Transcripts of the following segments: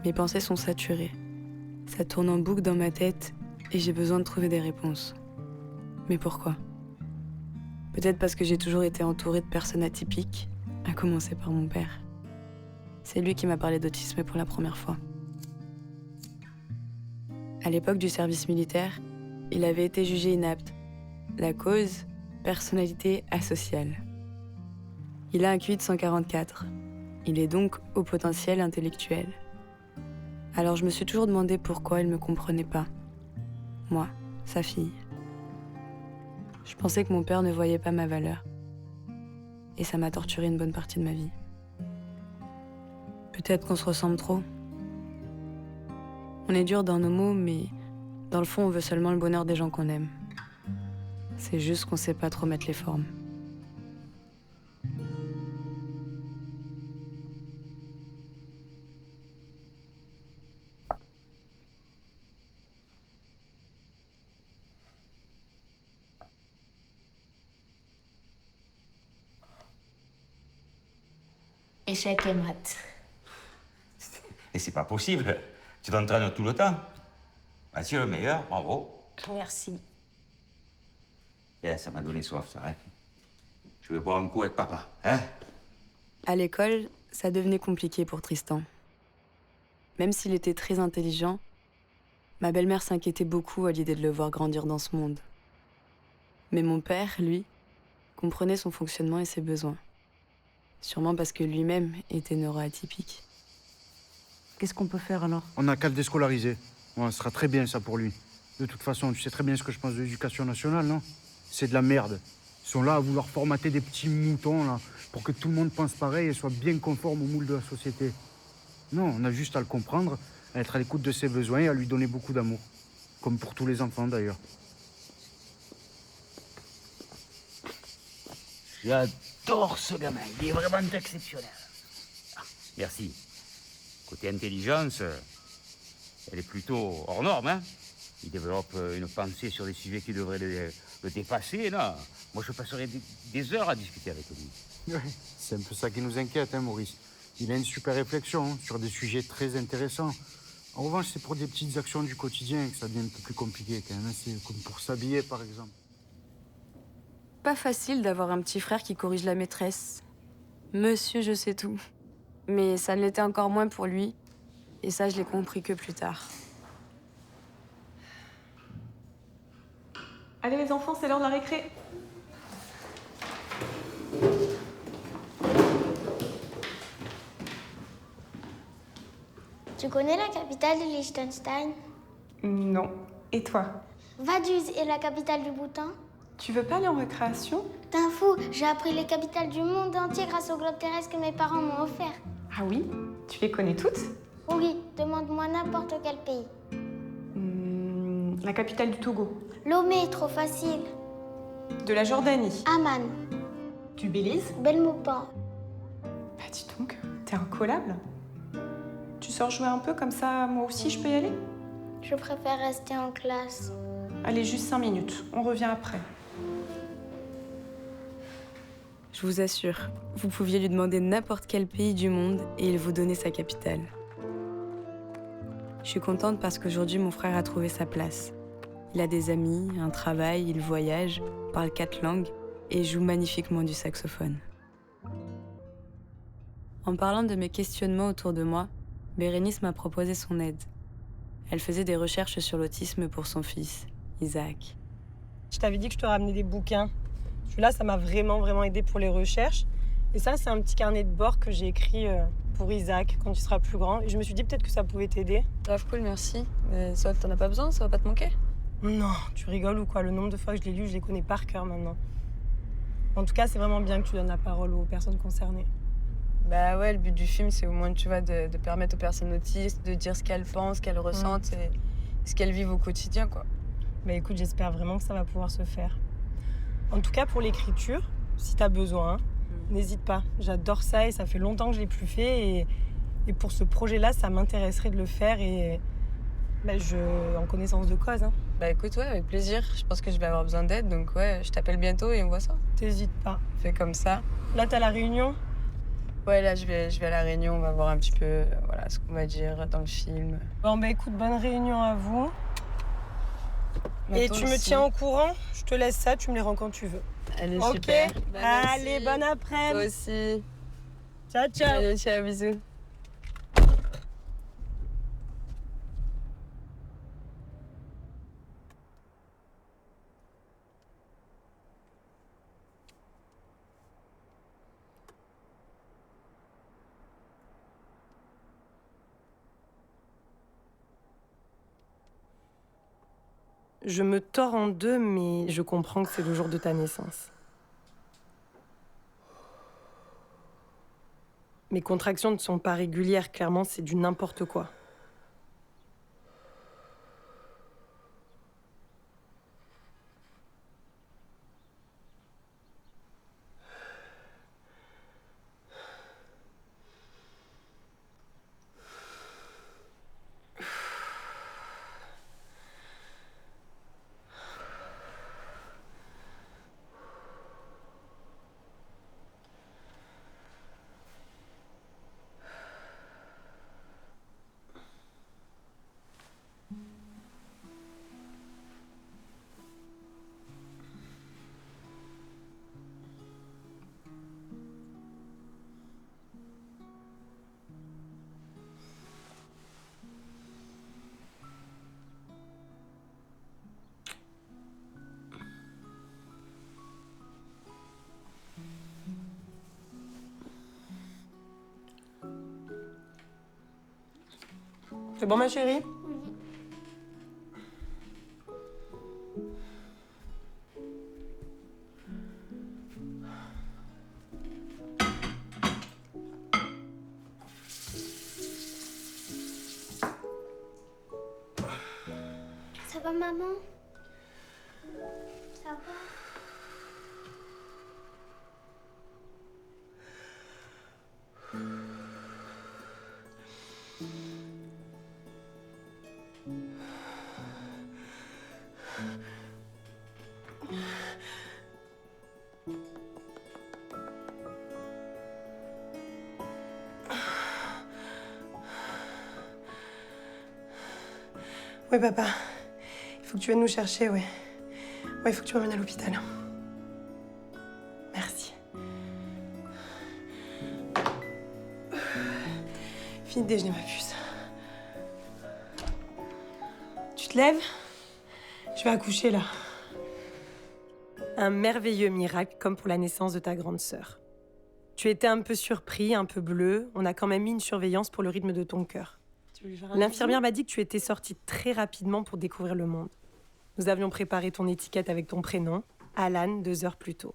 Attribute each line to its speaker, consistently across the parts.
Speaker 1: Mes pensées sont saturées. Ça tourne en boucle dans ma tête et j'ai besoin de trouver des réponses. Mais pourquoi ? Peut-être parce que j'ai toujours été entourée de personnes atypiques, à commencer par mon père. C'est lui qui m'a parlé d'autisme pour la première fois. À l'époque du service militaire, il avait été jugé inapte. La cause, personnalité asociale. Il a un QI de 144. Il est donc au potentiel intellectuel. Alors je me suis toujours demandé pourquoi il ne me comprenait pas. Moi, sa fille. Je pensais que mon père ne voyait pas ma valeur. Et ça m'a torturé une bonne partie de ma vie. Peut-être qu'on se ressemble trop. On est dur dans nos mots, mais dans le fond, on veut seulement le bonheur des gens qu'on aime. C'est juste qu'on sait pas trop mettre les formes.
Speaker 2: Échec et maths.
Speaker 3: Et c'est pas possible. Tu t'entraînes tout le temps. Mathieu, le meilleur, bravo.
Speaker 2: Merci.
Speaker 3: Et ça m'a donné soif, ça, hein. Je vais boire un coup avec papa, hein.
Speaker 1: À l'école, ça devenait compliqué pour Tristan. Même s'il était très intelligent, ma belle-mère s'inquiétait beaucoup à l'idée de le voir grandir dans ce monde. Mais mon père, lui, comprenait son fonctionnement et ses besoins. Sûrement parce que lui-même était neuroatypique.
Speaker 4: Qu'est-ce qu'on peut faire alors?
Speaker 5: On n'a qu'à le déscolariser. Bon, ce sera très bien ça pour lui. De toute façon, tu sais très bien ce que je pense de l'éducation nationale, non? C'est de la merde. Ils sont là à vouloir formater des petits moutons, là, pour que tout le monde pense pareil et soit bien conforme au moule de la société. Non, on a juste à le comprendre, à être à l'écoute de ses besoins et à lui donner beaucoup d'amour. Comme pour tous les enfants, d'ailleurs.
Speaker 3: J'adore ce gamin. Il est vraiment exceptionnel. Ah, merci. Côté intelligence, elle est plutôt hors norme, hein. Il développe une pensée sur des sujets qui devraient le dépasser, là. Moi, je passerai des heures à discuter avec lui.
Speaker 5: Ouais, c'est un peu ça qui nous inquiète, hein, Maurice. Il a une super réflexion hein, sur des sujets très intéressants. En revanche, c'est pour des petites actions du quotidien que ça devient un peu plus compliqué, quand même. C'est comme pour s'habiller, par exemple.
Speaker 1: Pas facile d'avoir un petit frère qui corrige la maîtresse. Monsieur, je sais tout. Mais ça ne l'était encore moins pour lui. Et ça, je l'ai compris que plus tard.
Speaker 6: Allez les enfants, c'est l'heure de la récré.
Speaker 7: Tu connais la capitale de Liechtenstein?
Speaker 6: Non. Et toi?
Speaker 7: Vaduz est la capitale du Bhoutan?
Speaker 6: Tu veux pas aller en récréation?
Speaker 7: T'es un fou, j'ai appris les capitales du monde entier grâce au globe terrestre que mes parents m'ont offert.
Speaker 6: Ah oui? Tu les connais toutes?
Speaker 7: Oui, demande-moi n'importe quel pays.
Speaker 6: La capitale du Togo.
Speaker 7: Lomé, trop facile.
Speaker 6: De la Jordanie.
Speaker 7: Amman.
Speaker 6: Du Belize.
Speaker 7: Belmopan.
Speaker 6: Bah dis donc, t'es incollable. Tu sors jouer un peu comme ça, moi aussi je peux y aller?
Speaker 7: Je préfère rester en classe.
Speaker 6: Allez, juste 5 minutes, on revient après.
Speaker 1: Je vous assure, vous pouviez lui demander n'importe quel pays du monde et il vous donnait sa capitale. Je suis contente parce qu'aujourd'hui, mon frère a trouvé sa place. Il a des amis, un travail, il voyage, parle 4 langues et joue magnifiquement du saxophone. En parlant de mes questionnements autour de moi, Bérénice m'a proposé son aide. Elle faisait des recherches sur l'autisme pour son fils, Isaac.
Speaker 8: Je t'avais dit que je te ramenais des bouquins. Celui-là, ça m'a vraiment aidé pour les recherches. Et ça, c'est un petit carnet de bord que j'ai écrit pour Isaac quand il sera plus grand. Et je me suis dit peut-être que ça pouvait t'aider.
Speaker 1: Grave cool, merci. Mais ça, t'en as pas besoin, ça va pas te manquer?
Speaker 8: Non, tu rigoles ou quoi? Le nombre de fois que je l'ai lu, je les connais par cœur maintenant. En tout cas, c'est vraiment bien que tu donnes la parole aux personnes concernées.
Speaker 1: Bah ouais, le but du film, c'est au moins, tu vois, de permettre aux personnes autistes de dire ce qu'elles pensent, ce qu'elles ressentent et ce qu'elles vivent au quotidien, quoi.
Speaker 8: Bah écoute, j'espère vraiment que ça va pouvoir se faire. En tout cas, pour l'écriture, si t'as besoin, n'hésite pas. J'adore ça et ça fait longtemps que je l'ai plus fait. Et pour ce projet-là, ça m'intéresserait de le faire et en connaissance de cause. Hein.
Speaker 1: Bah écoute, ouais, avec plaisir. Je pense que je vais avoir besoin d'aide, donc ouais, je t'appelle bientôt et on voit ça.
Speaker 8: T'hésites pas.
Speaker 1: Fais comme ça.
Speaker 8: Là, t'as la réunion.
Speaker 1: Ouais, là, je vais à la réunion, on va voir un petit peu voilà, ce qu'on va dire dans le film.
Speaker 8: Bon, bah écoute, bonne réunion à vous. Et
Speaker 1: Toi
Speaker 8: tu me
Speaker 1: aussi.
Speaker 8: tiens au courant. Je te laisse ça, tu me les rends quand tu veux.
Speaker 1: Allez,
Speaker 8: Ok.
Speaker 1: super. Bah,
Speaker 8: Allez,
Speaker 1: merci.
Speaker 8: bon
Speaker 1: Toi
Speaker 8: après-midi.
Speaker 1: aussi.
Speaker 8: Ciao, ciao.
Speaker 1: Allez, ciao, bisous.
Speaker 8: Je me tords en deux, mais je comprends que c'est le jour de ta naissance. Mes contractions ne sont pas régulières, clairement, c'est du n'importe quoi. C'est bon, ma chérie?
Speaker 7: Ça va, maman? Ça va?
Speaker 8: Oui, papa. Il faut que tu viennes nous chercher, ouais. Ouais, il faut que tu m'emmènes à l'hôpital. Merci. Fini de déjeuner, ma puce. Tu te lèves? Je vais accoucher, là. Un merveilleux miracle, comme pour la naissance de ta grande sœur. Tu étais un peu surpris, un peu bleu. On a quand même mis une surveillance pour le rythme de ton cœur. L'infirmière m'a dit que tu étais sortie très rapidement pour découvrir le monde. Nous avions préparé ton étiquette avec ton prénom, Alan, 2 heures plus tôt.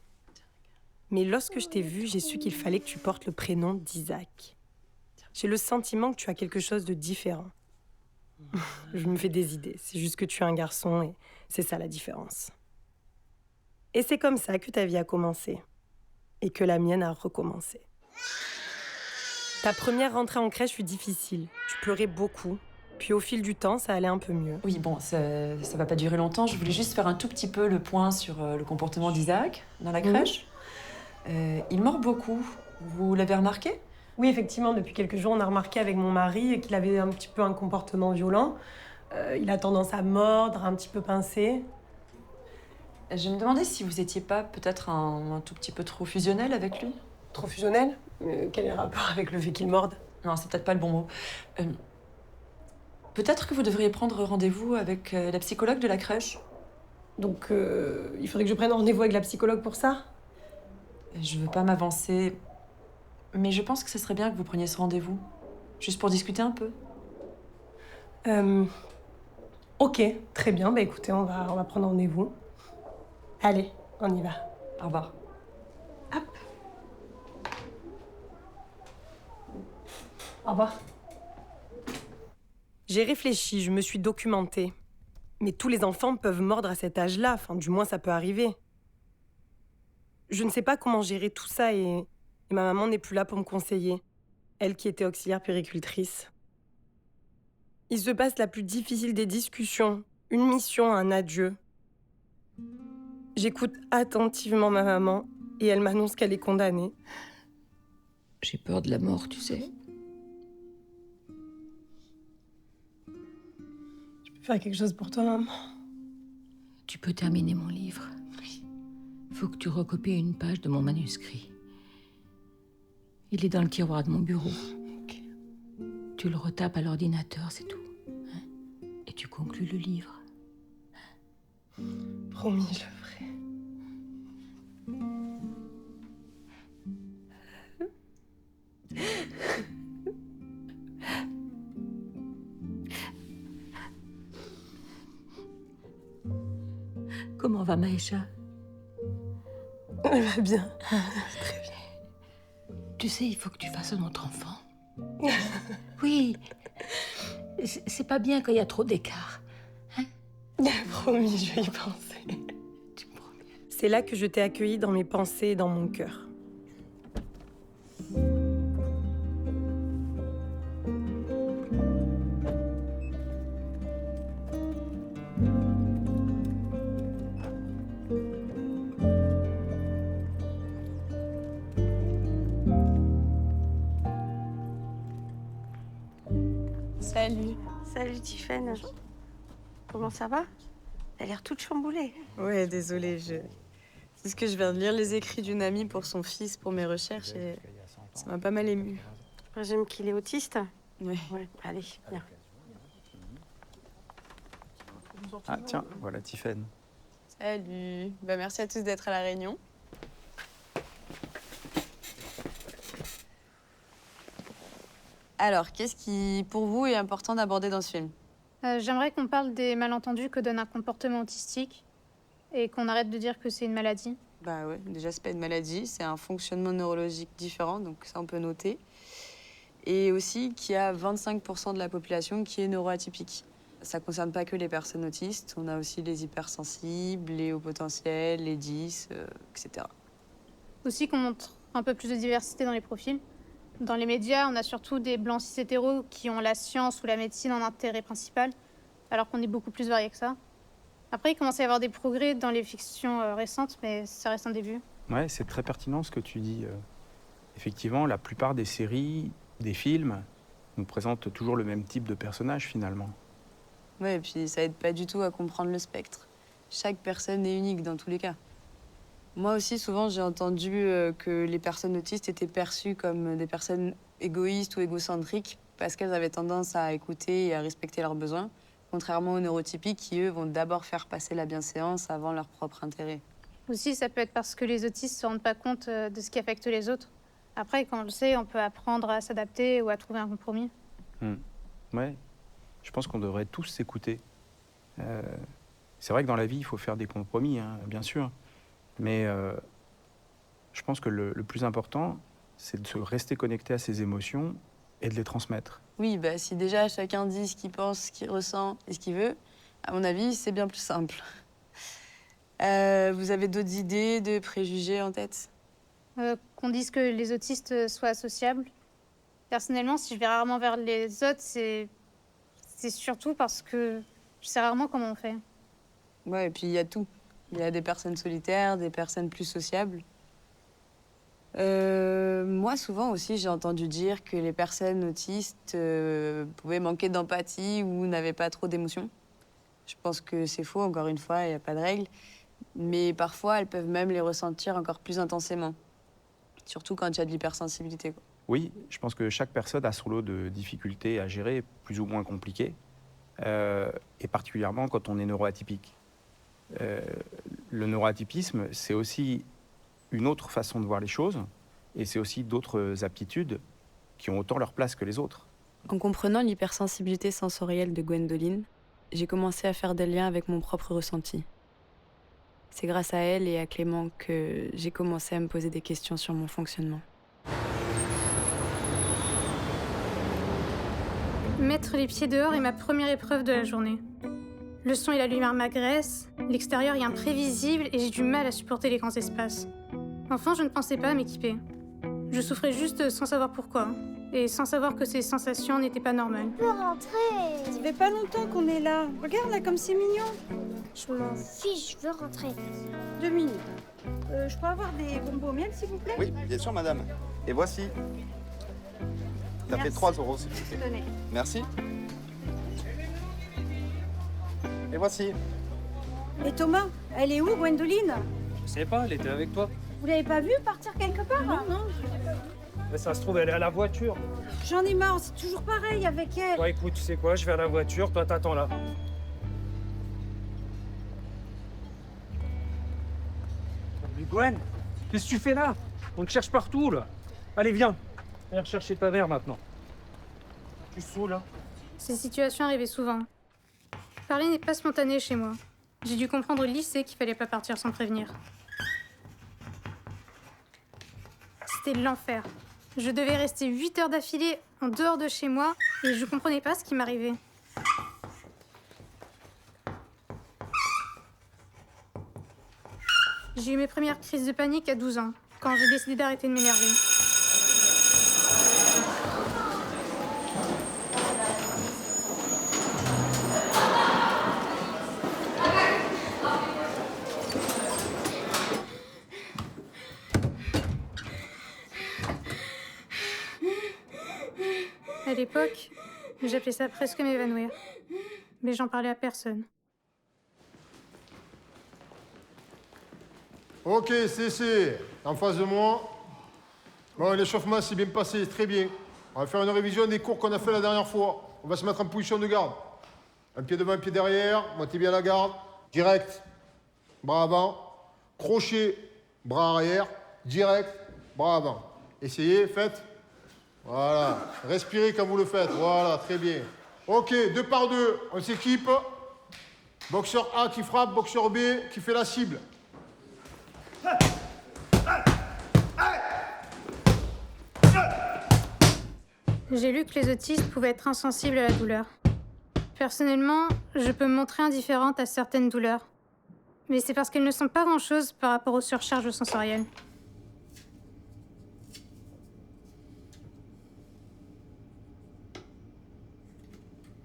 Speaker 8: Mais lorsque je t'ai vu, j'ai su qu'il fallait que tu portes le prénom d'Isaac. J'ai le sentiment que tu as quelque chose de différent. Je me fais des idées, c'est juste que tu es un garçon et c'est ça la différence. Et c'est comme ça que ta vie a commencé. Et que la mienne a recommencé. Ta première rentrée en crèche fut difficile. Tu pleurais beaucoup. Puis au fil du temps, ça allait un peu mieux.
Speaker 9: Oui, bon, ça va pas durer longtemps. Je voulais juste faire un tout petit peu le point sur le comportement d'Isaac dans la crèche. Il mord beaucoup. Vous l'avez remarqué?
Speaker 8: Oui, effectivement, depuis quelques jours, on a remarqué avec mon mari qu'il avait un petit peu un comportement violent. Il a tendance à mordre, un petit peu pincer.
Speaker 9: Je me demandais si vous étiez pas peut-être un tout petit peu trop fusionnel avec lui.
Speaker 8: Trop fusionnel? Quel est le rapport avec le fait qu'il morde?
Speaker 9: Non, c'est peut-être pas le bon mot. Peut-être que vous devriez prendre rendez-vous avec la psychologue de la crèche.
Speaker 8: Donc, il faudrait que je prenne rendez-vous avec la psychologue pour ça?
Speaker 9: Je veux pas m'avancer, mais je pense que ce serait bien que vous preniez ce rendez-vous. Juste pour discuter un peu.
Speaker 8: Ok, très bien. Bah écoutez, on va prendre rendez-vous. Allez, on y va.
Speaker 9: Au revoir.
Speaker 8: Hop. Au revoir. J'ai réfléchi, je me suis documentée. Mais tous les enfants peuvent mordre à cet âge-là, enfin du moins ça peut arriver. Je ne sais pas comment gérer tout ça et ma maman n'est plus là pour me conseiller. Elle qui était auxiliaire puéricultrice. Il se passe la plus difficile des discussions, une mission, un adieu. J'écoute attentivement ma maman et elle m'annonce qu'elle est condamnée.
Speaker 10: J'ai peur de la mort, tu sais.
Speaker 8: Je peux faire quelque chose pour toi, maman.
Speaker 10: Tu peux terminer mon livre. Oui. Faut que tu recopies une page de mon manuscrit. Il est dans le tiroir de mon bureau.
Speaker 8: Ok.
Speaker 10: Tu le retapes à l'ordinateur, c'est tout. Hein? Et tu conclus le livre.
Speaker 8: Promis, je le ferai.
Speaker 10: Comment va Maïcha?
Speaker 8: Elle va bien.
Speaker 10: Tu sais, il faut que tu fasses un autre enfant. Oui. C'est pas bien quand il y a trop d'écart.
Speaker 8: Promis, je vais y penser.
Speaker 10: Tu me promets?
Speaker 8: C'est là que je t'ai accueilli dans mes pensées et dans mon cœur.
Speaker 4: Salut. Salut Tiffany. Comment ça va? Elle a l'air toute chamboulée.
Speaker 1: Ouais, désolée, c'est ce que je viens de lire les écrits d'une amie pour son fils pour mes recherches et ça m'a pas mal émue.
Speaker 4: Je présume qu'il est autiste?
Speaker 1: Ouais.
Speaker 4: Ouais, allez, viens.
Speaker 11: Ah tiens, voilà Tiffany.
Speaker 1: Salut. Bah, merci à tous d'être à la réunion. Alors, qu'est-ce qui, pour vous, est important d'aborder dans ce film?
Speaker 12: J'aimerais qu'on parle des malentendus que donne un comportement autistique et qu'on arrête de dire que c'est une maladie.
Speaker 1: Bah ouais, déjà, c'est pas une maladie, c'est un fonctionnement neurologique différent, donc ça, on peut noter. Et aussi qu'il y a 25% de la population qui est neuroatypique. Ça concerne pas que les personnes autistes, on a aussi les hypersensibles, les hauts potentiels, les 10, etc.
Speaker 12: Aussi qu'on montre un peu plus de diversité dans les profils. Dans les médias, on a surtout des blancs cis-hétéros qui ont la science ou la médecine en intérêt principal, alors qu'on est beaucoup plus varié que ça. Après, il commence à y avoir des progrès dans les fictions récentes, mais ça reste un début.
Speaker 11: Ouais, c'est très pertinent ce que tu dis. Effectivement, la plupart des séries, des films, nous présentent toujours le même type de personnage finalement.
Speaker 1: Ouais, et puis ça aide pas du tout à comprendre le spectre. Chaque personne est unique dans tous les cas. Moi aussi, souvent, j'ai entendu que les personnes autistes étaient perçues comme des personnes égoïstes ou égocentriques parce qu'elles avaient tendance à écouter et à respecter leurs besoins, contrairement aux neurotypiques qui, eux, vont d'abord faire passer la bienséance avant leur propre intérêt.
Speaker 12: Aussi, ça peut être parce que les autistes ne se rendent pas compte de ce qui affecte les autres. Après, quand on le sait, on peut apprendre à s'adapter ou à trouver un compromis.
Speaker 11: Ouais, je pense qu'on devrait tous s'écouter. C'est vrai que dans la vie, il faut faire des compromis, hein, bien sûr. Mais je pense que le plus important, c'est de se rester connecté à ses émotions et de les transmettre.
Speaker 1: Oui, bah, si déjà chacun dit ce qu'il pense, ce qu'il ressent et ce qu'il veut, à mon avis, c'est bien plus simple. Vous avez d'autres idées, de préjugés en tête?
Speaker 12: Qu'on dise que les autistes soient associables. Personnellement, si je vais rarement vers les autres, c'est surtout parce que je sais rarement comment on fait.
Speaker 1: Ouais, et puis il y a tout. Il y a des personnes solitaires, des personnes plus sociables. Moi, souvent aussi, j'ai entendu dire que les personnes autistes pouvaient manquer d'empathie ou n'avaient pas trop d'émotions. Je pense que c'est faux, encore une fois, il n'y a pas de règle. Mais parfois, elles peuvent même les ressentir encore plus intensément. Surtout quand il y a de l'hypersensibilité, quoi.
Speaker 11: Oui, je pense que chaque personne a son lot de difficultés à gérer, plus ou moins compliquées, et particulièrement quand on est neuroatypique. Le neuroatypisme, c'est aussi une autre façon de voir les choses, et c'est aussi d'autres aptitudes qui ont autant leur place que les autres.
Speaker 1: En comprenant l'hypersensibilité sensorielle de Gwendoline, j'ai commencé à faire des liens avec mon propre ressenti. C'est grâce à elle et à Clément que j'ai commencé à me poser des questions sur mon fonctionnement.
Speaker 12: Mettre les pieds dehors est ma première épreuve de la journée. Le son et la lumière m'agressent, l'extérieur est imprévisible et j'ai du mal à supporter les grands espaces. Enfant, je ne pensais pas à m'équiper. Je souffrais juste sans savoir pourquoi, et sans savoir que ces sensations n'étaient pas normales.
Speaker 7: Je veux rentrer.
Speaker 4: Ça fait pas longtemps qu'on est là. Regarde là, comme c'est mignon.
Speaker 7: Je m'en fiche, je veux rentrer.
Speaker 4: 2 minutes. Je peux avoir des bonbons au miel, s'il vous plaît?
Speaker 13: Oui, bien sûr, madame. Et voici. T'as fait 3 euros, s'il te plaît.
Speaker 4: Tenez.
Speaker 13: Merci. Et voici.
Speaker 14: Et Thomas, elle est où, Gwendoline?
Speaker 15: Je sais pas, elle était avec toi.
Speaker 14: Vous l'avez pas vue partir quelque part? Non.
Speaker 15: Mais ça se trouve, elle est à la voiture.
Speaker 14: J'en ai marre, c'est toujours pareil avec elle.
Speaker 15: Bon, écoute, tu sais quoi, je vais à la voiture, toi t'attends là. Mais Gwen, qu'est-ce que tu fais là? On te cherche partout, là. Allez, viens. Viens rechercher ta mère maintenant. Tu saoules, hein?
Speaker 12: Ces situations arrivaient souvent. Parler n'est pas spontané chez moi. J'ai dû comprendre au lycée qu'il fallait pas partir sans prévenir. C'était l'enfer. Je devais rester 8 heures d'affilée en dehors de chez moi et je comprenais pas ce qui m'arrivait. J'ai eu mes premières crises de panique à 12 ans, quand j'ai décidé d'arrêter de m'énerver. À l'époque, j'appelais ça presque m'évanouir. Mais j'en parlais à personne.
Speaker 16: Ok, c'est en face de moi. Bon, l'échauffement s'est bien passé, très bien. On va faire une révision des cours qu'on a fait la dernière fois. On va se mettre en position de garde. Un pied devant, un pied derrière, montez bien la garde. Direct, bras avant. Crochet, bras arrière. Direct, bras avant. Essayez, faites. Voilà. Respirez quand vous le faites. Voilà, très bien. Ok, 2 par 2, on s'équipe. Boxeur A qui frappe, boxeur B qui fait la cible.
Speaker 12: J'ai lu que les autistes pouvaient être insensibles à la douleur. Personnellement, je peux me montrer indifférente à certaines douleurs. Mais c'est parce qu'elles ne sont pas grand-chose par rapport aux surcharges sensorielles.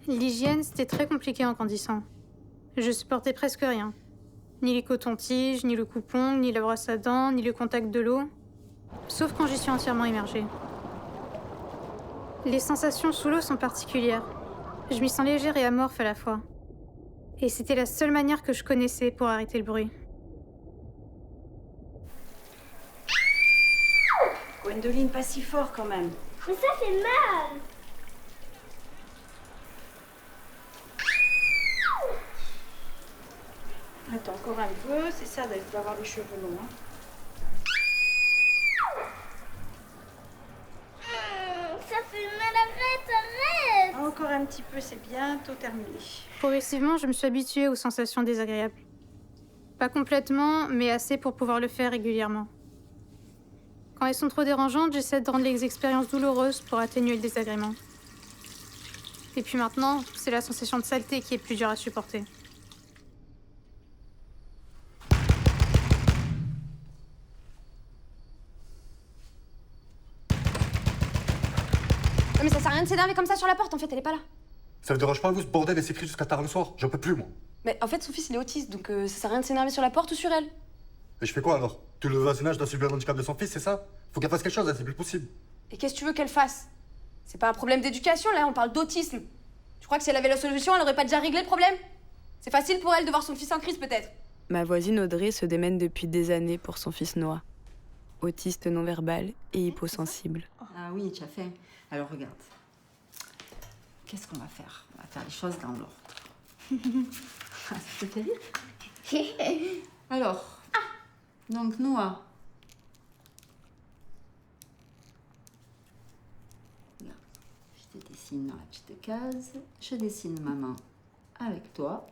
Speaker 12: L'hygiène, c'était très compliqué en grandissant. Je supportais presque rien. Ni les cotons-tiges, ni le coupon, ni la brosse à dents, ni le contact de l'eau. Sauf quand j'y suis entièrement immergée. Les sensations sous l'eau sont particulières. Je m'y sens légère et amorphe à la fois. Et c'était la seule manière que je connaissais pour arrêter le bruit.
Speaker 14: Gwendoline, pas si fort quand même.
Speaker 7: Mais ça fait mal.
Speaker 14: Attends, encore un peu, c'est ça d'avoir les cheveux longs. Hein.
Speaker 7: Ça fait mal, arrête.
Speaker 14: Encore un petit peu, c'est bientôt terminé.
Speaker 12: Progressivement, je me suis habituée aux sensations désagréables. Pas complètement, mais assez pour pouvoir le faire régulièrement. Quand elles sont trop dérangeantes, j'essaie de rendre les expériences douloureuses pour atténuer le désagrément. Et puis maintenant, c'est la sensation de saleté qui est plus dure à supporter.
Speaker 17: Non mais ça sert à rien de s'énerver comme ça sur la porte, en fait, elle est pas là.
Speaker 18: Ça vous dérange pas, vous, ce bordel, et s'écrit jusqu'à tard le soir? J'en peux plus, moi.
Speaker 17: Mais en fait, son fils, il est autiste, donc ça sert à rien de s'énerver sur la porte ou sur elle.
Speaker 18: Et je fais quoi alors? Tout le voisinage doit subir le handicap de son fils, c'est ça? Faut qu'elle fasse quelque chose, là, c'est plus possible.
Speaker 17: Et qu'est-ce que tu veux qu'elle fasse? C'est pas un problème d'éducation, là, on parle d'autisme. Tu crois que si elle avait la solution, elle aurait pas déjà réglé le problème? C'est facile pour elle de voir son fils en crise, peut-être.
Speaker 1: Ma voisine Audrey se démène depuis des années pour son fils Noah. Autiste non-verbal et hyposensible.
Speaker 19: Ah oui, tu as fait. Alors regarde. Qu'est-ce qu'on va faire? On va faire les choses dans l'ordre. Ça te fait rire? Alors, donc Noah. Regarde, je te dessine dans la petite case. Je dessine maman avec toi.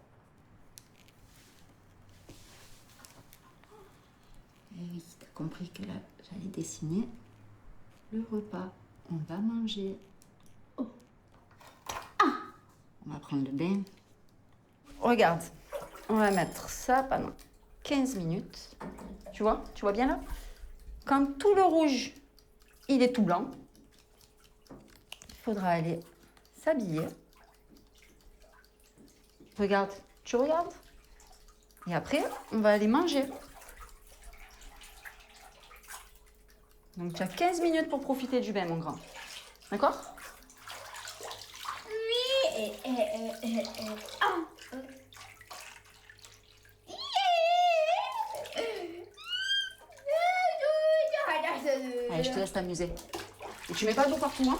Speaker 19: Et oui, t'as compris que là, j'allais dessiner le repas. On va manger. Oh. Ah! On va prendre le bain. Regarde, on va mettre ça pendant 15 minutes. Tu vois bien là? Quand tout le rouge, il est tout blanc, il faudra aller s'habiller. Regarde, tu regardes? Et après, on va aller manger.
Speaker 17: Donc tu as 15 minutes pour profiter du bain, mon grand. D'accord?
Speaker 7: Oui.
Speaker 17: Allez, je te laisse t'amuser. Et tu mets pas d'eau partout, hein?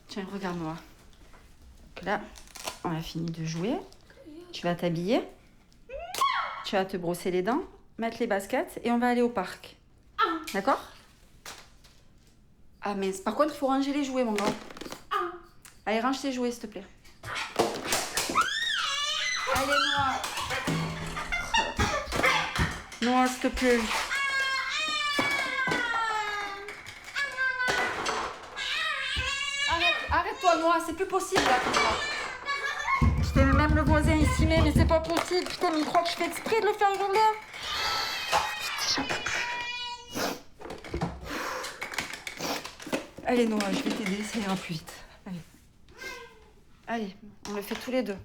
Speaker 17: Tiens, regarde-moi. Là, on a fini de jouer. Tu vas t'habiller. Tu vas te brosser les dents, mettre les baskets et on va aller au parc. D'accord? Ah mince, par contre, il faut ranger les jouets, mon grand. Allez, range tes jouets, s'il te plaît. Allez, Noah. Noah, s'il te plaît. Arrête-toi, Noah, c'est plus possible, là, pour toi. Putain, même le voisin, il s'y met, mais c'est pas possible. Putain, mais il croit que je fais exprès de le faire hurler. Putain, j'en peux plus. Allez, Noah, je vais t'aider, ça ira plus vite. Allez. Allez, on le fait tous les deux.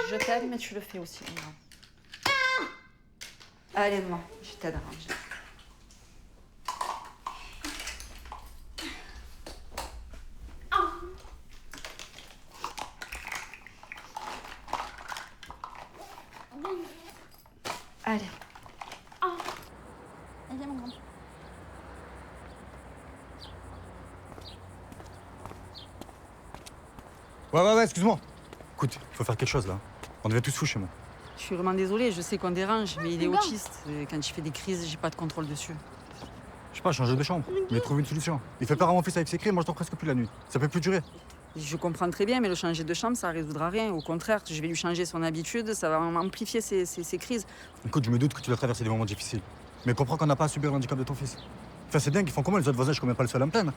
Speaker 17: Je t'aime, mais tu le fais aussi, mon grand. Allez, Noah, je t'aide à ranger. Allez. Allez, mon grand.
Speaker 18: Ouais, excuse-moi. Écoute, il faut faire quelque chose là. On devient tous fous chez moi.
Speaker 17: Je suis vraiment désolée, je sais qu'on dérange, mais il est autiste. Et quand il fait des crises, j'ai pas de contrôle dessus.
Speaker 18: Je sais pas, changer de chambre. Mais trouver une solution. Il fait peur à mon fils avec ses cris, moi je dors presque plus la nuit. Ça peut plus durer.
Speaker 17: Je comprends très bien, mais le changer de chambre, ça résoudra rien. Au contraire, je vais lui changer son habitude, ça va amplifier ses crises.
Speaker 18: Écoute, je me doute que tu dois traverser des moments difficiles. Mais comprends qu'on n'a pas à subir l'handicap de ton fils. Enfin, c'est dingue, ils font comment les autres voisins? Je suis même pas le seul à me plaindre.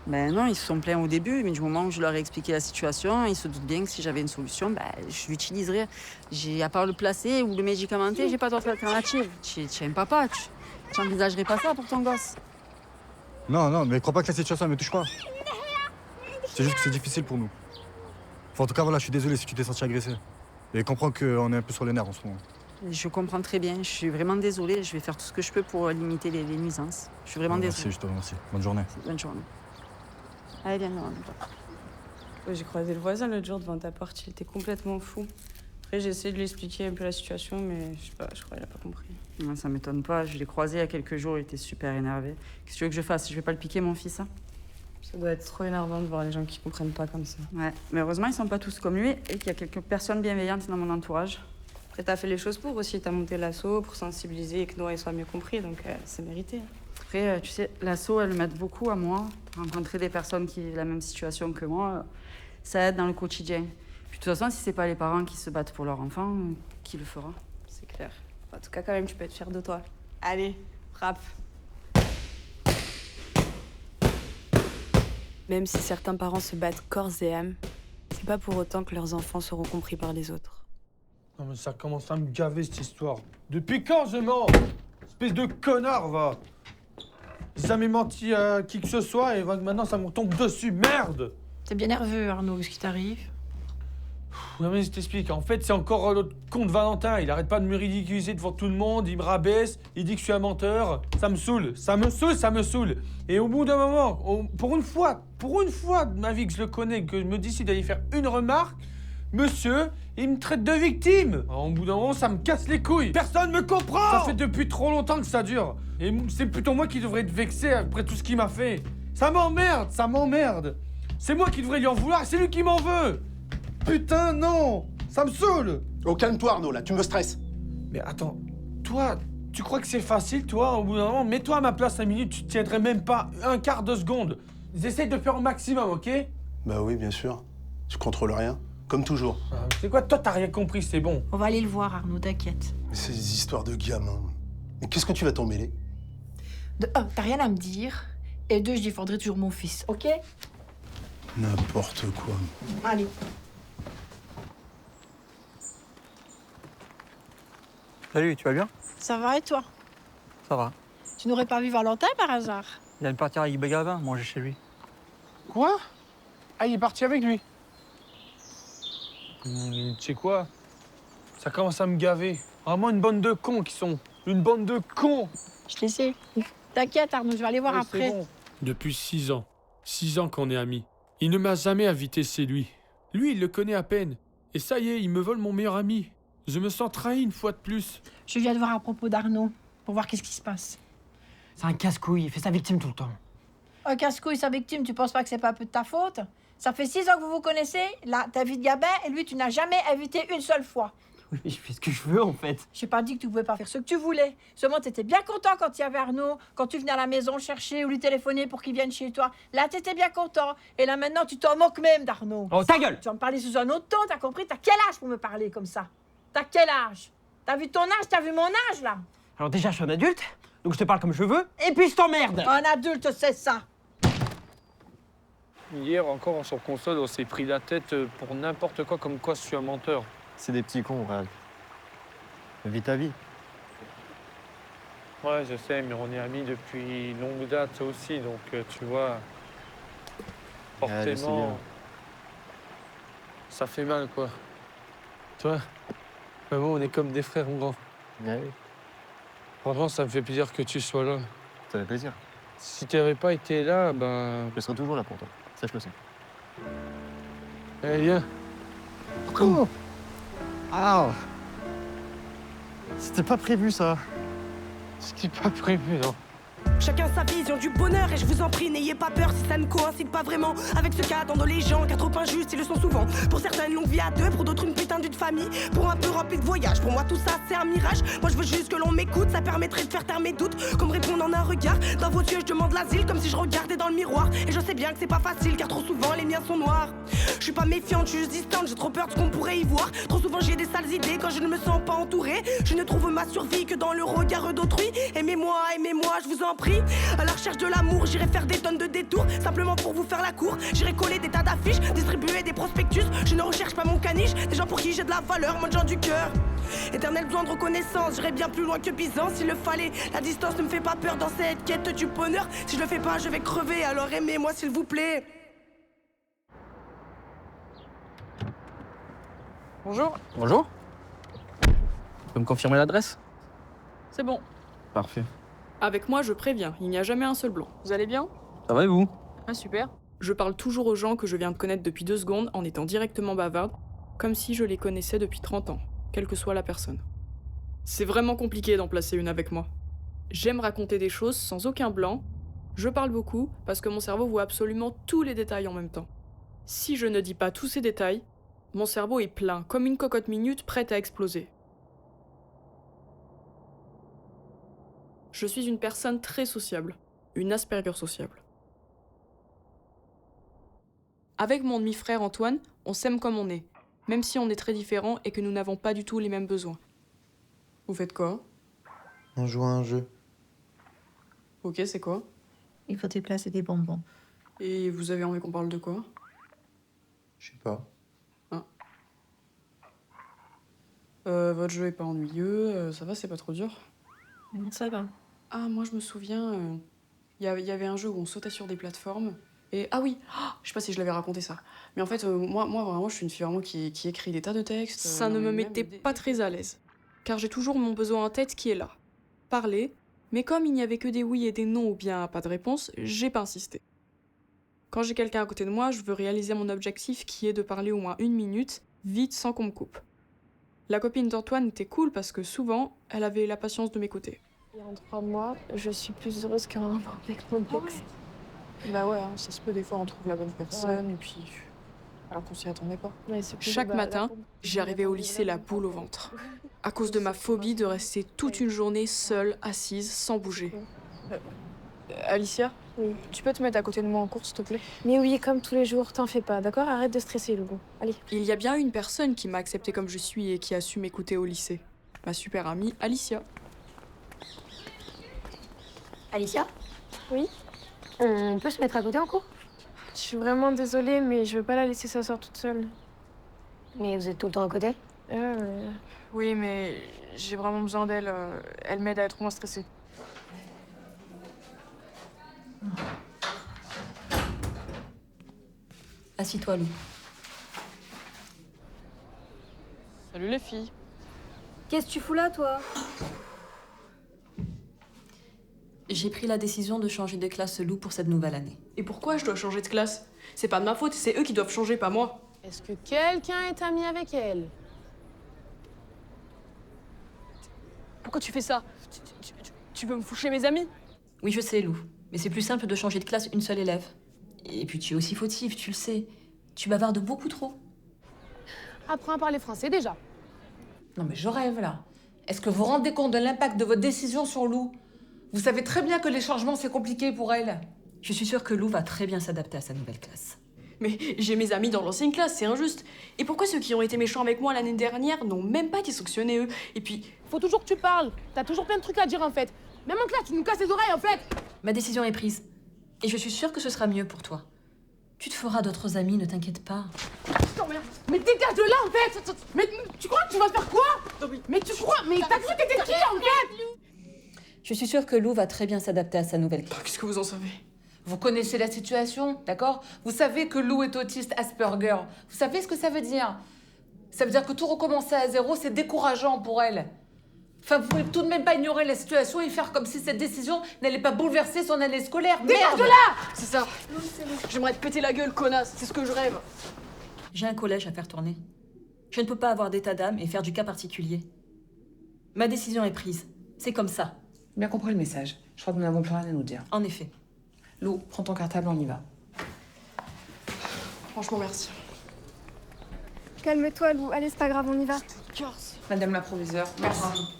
Speaker 17: Ben non, ils se sont plaints au début, mais du moment où je leur ai expliqué la situation, ils se doutent bien que si j'avais une solution, ben, je l'utiliserais. À part le placer ou le médicamenter, j'ai pas d'autre alternative. Tu es un papa, tu n'envisagerais pas ça pour ton gosse.
Speaker 18: Non, mais crois pas que la situation ne me touche pas. C'est juste que c'est difficile pour nous. Enfin, en tout cas, voilà, je suis désolé si tu t'es senti agressé. Et comprends qu'on est un peu sur les nerfs en ce moment.
Speaker 17: Je comprends très bien, je suis vraiment désolée. Je vais faire tout ce que je peux pour limiter les nuisances. Je suis vraiment désolée.
Speaker 18: Merci, je te remercie. Bonne journée.
Speaker 17: Bonne journée. Allez, viens, Noah.
Speaker 1: Ouais, j'ai croisé le voisin l'autre jour devant ta porte, il était complètement fou. Après, j'ai essayé de lui expliquer un peu la situation, mais je sais pas, je crois qu'il a pas compris.
Speaker 17: Non, ça m'étonne pas, je l'ai croisé il y a quelques jours, il était super énervé. Qu'est-ce que tu veux que je fasse? Je vais pas le piquer, mon fils, hein?
Speaker 1: Ça doit être trop énervant de voir les gens qui comprennent pas comme ça.
Speaker 17: Ouais, mais heureusement, ils sont pas tous comme lui et qu'il y a quelques personnes bienveillantes dans mon entourage.
Speaker 1: Après, t'as fait les choses pour aussi, t'as monté l'assaut pour sensibiliser et que Noah soit mieux compris, donc c'est mérité.
Speaker 17: Après, tu sais, l'assaut, elle m'aide beaucoup à moi. Rencontrer des personnes qui vivent la même situation que moi, ça aide dans le quotidien. Puis de toute façon, si c'est pas les parents qui se battent pour leur enfant, qui le fera?
Speaker 1: C'est clair. En tout cas, quand même, tu peux être fier de toi. Allez, frappe. Même si certains parents se battent corps et âme, c'est pas pour autant que leurs enfants seront compris par les autres.
Speaker 15: Non mais ça commence à me gaver cette histoire. Depuis quand je mens? Espèce de connard, va! J'ai jamais menti à qui que ce soit et maintenant ça me tombe dessus, merde!
Speaker 10: T'es bien nerveux, Arnaud, qu'est-ce qui t'arrive?
Speaker 15: Non mais je t'explique, en fait c'est encore l'autre con de Valentin, il arrête pas de me ridiculiser devant tout le monde, il me rabaisse, il dit que je suis un menteur, ça me saoule. Et au bout d'un moment, pour une fois de ma vie que je le connais, que je me décide d'aller faire une remarque, monsieur, il me traite de victime. Alors, au bout d'un moment, ça me casse les couilles. Personne me comprend. Ça fait depuis trop longtemps que ça dure. Et c'est plutôt moi qui devrais être vexé après tout ce qu'il m'a fait. Ça m'emmerde. C'est moi qui devrais lui en vouloir et c'est lui qui m'en veut. Putain, non. Ça me saoule.
Speaker 13: Oh, calme-toi, Arnaud, là, tu me stresses.
Speaker 15: Mais attends, toi, tu crois que c'est facile, toi, au bout d'un moment? Mets-toi à ma place 5 minutes, tu tiendrais même pas un quart de seconde. J'essaie de faire au maximum, ok?
Speaker 13: Bah oui, bien sûr. Tu contrôles rien. Comme toujours.
Speaker 15: C'est quoi, toi, t'as rien compris, c'est bon.
Speaker 10: On va aller le voir, Arnaud, t'inquiète.
Speaker 13: Mais c'est des histoires de gamins. Mais qu'est-ce que tu vas t'en mêler?
Speaker 10: De un, t'as rien à me dire. Et deux, je défendrai toujours mon fils, ok?
Speaker 13: N'importe quoi.
Speaker 10: Allez.
Speaker 20: Salut, tu vas bien?
Speaker 14: Ça va et toi?
Speaker 20: Ça va.
Speaker 14: Tu n'aurais pas vu Valentin par hasard?
Speaker 20: Il vient de partir avec Bagavin, manger chez lui.
Speaker 15: Quoi? Ah, il est parti avec lui? Tu sais quoi? Ça commence à me gaver. Vraiment une bande de cons qui sont. Une bande de cons!
Speaker 14: Je les sais. T'inquiète, Arnaud, je vais aller voir
Speaker 15: Ouais,
Speaker 14: après.
Speaker 15: bon. Depuis 6 ans. 6 ans qu'on est amis. Il ne m'a jamais invité chez lui. Lui, il le connaît à peine. Et ça y est, il me vole mon meilleur ami. Je me sens trahi une fois de plus.
Speaker 14: Je viens de voir à propos d'Arnaud, pour voir qu'est-ce qui se passe.
Speaker 20: C'est un casse-couille, il fait sa victime tout le temps.
Speaker 14: Oh, casse-couille, sa victime, tu penses pas que c'est pas un peu de ta faute? Ça fait 6 ans que vous vous connaissez, là, t'invites Gabin, et lui, tu n'as jamais invité une seule fois.
Speaker 20: Oui, mais je fais ce que je veux, en fait.
Speaker 14: J'ai pas dit que tu pouvais pas faire ce que tu voulais. Seulement, t'étais bien content quand il y avait Arnaud, quand tu venais à la maison le chercher ou lui téléphoner pour qu'il vienne chez toi. Là, t'étais bien content. Et là, maintenant, tu t'en moques même d'Arnaud.
Speaker 20: Oh, ta gueule!
Speaker 14: Tu vas me parler sous un autre ton, t'as compris? T'as quel âge pour me parler comme ça? T'as quel âge? T'as vu ton âge? T'as vu mon âge, là?
Speaker 20: Alors déjà, je suis un adulte, donc je te parle comme je veux, et puis je t'emmerde!
Speaker 14: Un adulte, c'est ça.
Speaker 15: Hier encore, sur console, on s'est pris la tête pour n'importe quoi, comme quoi je suis un menteur.
Speaker 18: C'est des petits cons, Rad. Vis ta vie.
Speaker 15: Ouais, je sais, mais on est amis depuis longue date aussi, donc tu vois,
Speaker 18: je sais
Speaker 15: forcément,
Speaker 18: bien.
Speaker 15: ça fait mal, quoi. Tu vois? Mais bon, on est comme des frères, mon grand.
Speaker 18: Ouais, oui.
Speaker 15: Franchement, ça me fait plaisir que tu sois là.
Speaker 18: Ça fait plaisir.
Speaker 15: Si tu n'avais pas été là, ben...
Speaker 18: Je serai toujours là pour toi. Ça, je le sais.
Speaker 15: Eh, viens.
Speaker 18: Oh! Ah! C'était pas prévu, ça.
Speaker 15: C'était pas prévu, non.
Speaker 21: Chacun sa vision du bonheur et je vous en prie, n'ayez pas peur si ça ne coïncide pas vraiment avec ce qu'attendent les gens, car trop injustes ils le sont souvent. Pour certains une longue vie à deux, pour d'autres une putain d'une famille, pour un peu rempli de voyages. Pour moi tout ça c'est un mirage, moi je veux juste que l'on m'écoute, ça permettrait de faire taire mes doutes, comme répondre en un regard. Dans vos yeux je demande l'asile, comme si je regardais dans le miroir. Et je sais bien que c'est pas facile, car trop souvent les miens sont noirs. Je suis pas méfiante, je suis juste distante, j'ai trop peur de ce qu'on pourrait y voir. Trop souvent j'ai des sales idées quand je ne me sens pas entourée. Je ne trouve ma survie que dans le regard d'autrui. Aimez-moi, je vous en prie. À la recherche de l'amour, j'irai faire des tonnes de détours, simplement pour vous faire la cour. J'irai coller des tas d'affiches, distribuer des prospectus. Je ne recherche pas mon caniche, des gens pour qui j'ai de la valeur, moi de gens du cœur. Éternel besoin de reconnaissance, j'irai bien plus loin que Byzance s'il le fallait. La distance ne me fait pas peur dans cette quête du bonheur. Si je le fais pas, je vais crever, alors aimez-moi s'il vous plaît.
Speaker 20: Bonjour. Bonjour. Tu peux me confirmer l'adresse?
Speaker 22: C'est bon.
Speaker 20: Parfait.
Speaker 22: Avec moi, je préviens, il n'y a jamais un seul blanc. Vous allez bien?
Speaker 20: Ça va et vous?
Speaker 22: Ah, super. Je parle toujours aux gens que je viens de connaître depuis 2 secondes en étant directement bavarde, comme si je les connaissais depuis 30 ans, quelle que soit la personne. C'est vraiment compliqué d'en placer une avec moi. J'aime raconter des choses sans aucun blanc. Je parle beaucoup parce que mon cerveau voit absolument tous les détails en même temps. Si je ne dis pas tous ces détails, mon cerveau est plein, comme une cocotte minute prête à exploser. Je suis une personne très sociable, une Asperger sociable. Avec mon demi-frère Antoine, on s'aime comme on est, même si on est très différents et que nous n'avons pas du tout les mêmes besoins. Vous faites quoi?
Speaker 13: On joue à un jeu.
Speaker 22: Ok, c'est quoi?
Speaker 19: Il faut déplacer des bonbons.
Speaker 22: Et vous avez envie qu'on parle de quoi?
Speaker 13: Je sais pas.
Speaker 22: Votre jeu est pas ennuyeux, ça va, c'est pas trop dur?
Speaker 19: Ça va.
Speaker 22: Ah, moi je me souviens, il y avait un jeu où on sautait sur des plateformes. Et ah oui, je sais pas si je l'avais raconté ça. Mais en fait, moi vraiment, je suis une fille vraiment qui écrit des tas de textes. Ça ne me mettait pas très à l'aise. Car j'ai toujours mon besoin en tête qui est là. Parler, mais comme il n'y avait que des oui et des non ou bien pas de réponse, j'ai pas insisté. Quand j'ai quelqu'un à côté de moi, je veux réaliser mon objectif qui est de parler au moins 1 minute, vite sans qu'on me coupe. La copine d'Antoine était cool parce que souvent, elle avait la patience de m'écouter.
Speaker 23: Et en 3 mois, je suis plus heureuse qu'un rapport avec mon ex.
Speaker 22: Bah ouais, hein, ça se peut des fois on trouve la bonne personne et puis alors qu'on s'y attendait pas.
Speaker 23: Ouais, c'est plus
Speaker 22: Chaque
Speaker 23: bah,
Speaker 22: matin, j'arrivais au lycée la boule au ventre. À cause de ma phobie de rester toute une journée seule, assise, sans bouger.
Speaker 23: Alicia,
Speaker 22: oui.
Speaker 23: Tu peux te mettre à côté de moi en cours, s'il te plaît? Mais oui, comme tous les jours, t'en fais pas, d'accord? Arrête de stresser, Loulou. Allez.
Speaker 22: Il y a bien une personne qui m'a acceptée comme je suis et qui a su m'écouter au lycée. Ma super amie, Alicia.
Speaker 23: Alicia?
Speaker 22: Oui?
Speaker 23: On peut se mettre à côté en cours? Je suis vraiment désolée, mais je veux pas la laisser s'asseoir toute seule. Mais vous êtes tout le temps à côté?
Speaker 22: Oui, mais j'ai vraiment besoin d'elle. Elle m'aide à être moins stressée.
Speaker 9: Assis-toi, Lou.
Speaker 22: Salut les filles.
Speaker 23: Qu'est-ce que tu fous là, toi?
Speaker 9: J'ai pris la décision de changer de classe Lou pour cette nouvelle année.
Speaker 22: Et pourquoi je dois changer de classe? C'est pas de ma faute, c'est eux qui doivent changer, pas moi.
Speaker 23: Est-ce que quelqu'un est ami avec elle? Pourquoi tu fais ça? Tu veux me foucher mes amis?
Speaker 9: Oui, je sais, Lou. Mais c'est plus simple de changer de classe une seule élève. Et puis tu es aussi fautive, tu le sais. Tu bavardes beaucoup trop.
Speaker 23: Apprends à parler français déjà.
Speaker 2: Non mais je rêve là. Est-ce que vous vous rendez compte de l'impact de votre décision sur Lou? Vous savez très bien que les changements c'est compliqué pour elle.
Speaker 9: Je suis sûre que Lou va très bien s'adapter à sa nouvelle classe.
Speaker 22: Mais j'ai mes amis dans l'ancienne classe, c'est injuste. Et pourquoi ceux qui ont été méchants avec moi l'année dernière n'ont même pas été sanctionnés, eux? Et puis...
Speaker 23: Faut toujours que tu parles. T'as toujours plein de trucs à dire en fait. Même en classe, tu nous casses les oreilles en fait.
Speaker 9: Ma décision est prise. Et je suis sûre que ce sera mieux pour toi. Tu te feras d'autres amis, ne t'inquiète pas.
Speaker 23: Mais dégage de là en fait. Mais tu crois que tu vas faire quoi? Mais tu crois... Mais t'as cru que t'étais qui en fait?
Speaker 9: Je suis sûre que Lou va très bien s'adapter à sa nouvelle classe.
Speaker 22: Qu'est-ce que vous en savez?
Speaker 2: Vous connaissez la situation, d'accord? Vous savez que Lou est autiste Asperger. Vous savez ce que ça veut dire? Ça veut dire que tout recommencer à zéro, c'est décourageant pour elle. Enfin, vous pouvez tout de même pas ignorer la situation et faire comme si cette décision n'allait pas bouleverser son année scolaire.
Speaker 23: Dégage
Speaker 2: Merde
Speaker 23: de là!
Speaker 22: C'est ça. J'aimerais te péter la gueule, connasse. C'est ce que je rêve.
Speaker 9: J'ai un collège à faire tourner. Je ne peux pas avoir d'état d'âme et faire du cas particulier. Ma décision est prise. C'est comme ça.
Speaker 2: Bien compris le message. Je crois que nous n'avons plus rien à nous dire.
Speaker 9: En effet.
Speaker 2: Lou, prends ton cartable, on y va.
Speaker 22: Franchement, merci.
Speaker 23: Calme-toi, Lou. Allez, c'est pas grave, on y va.
Speaker 2: Madame la proviseure, merci.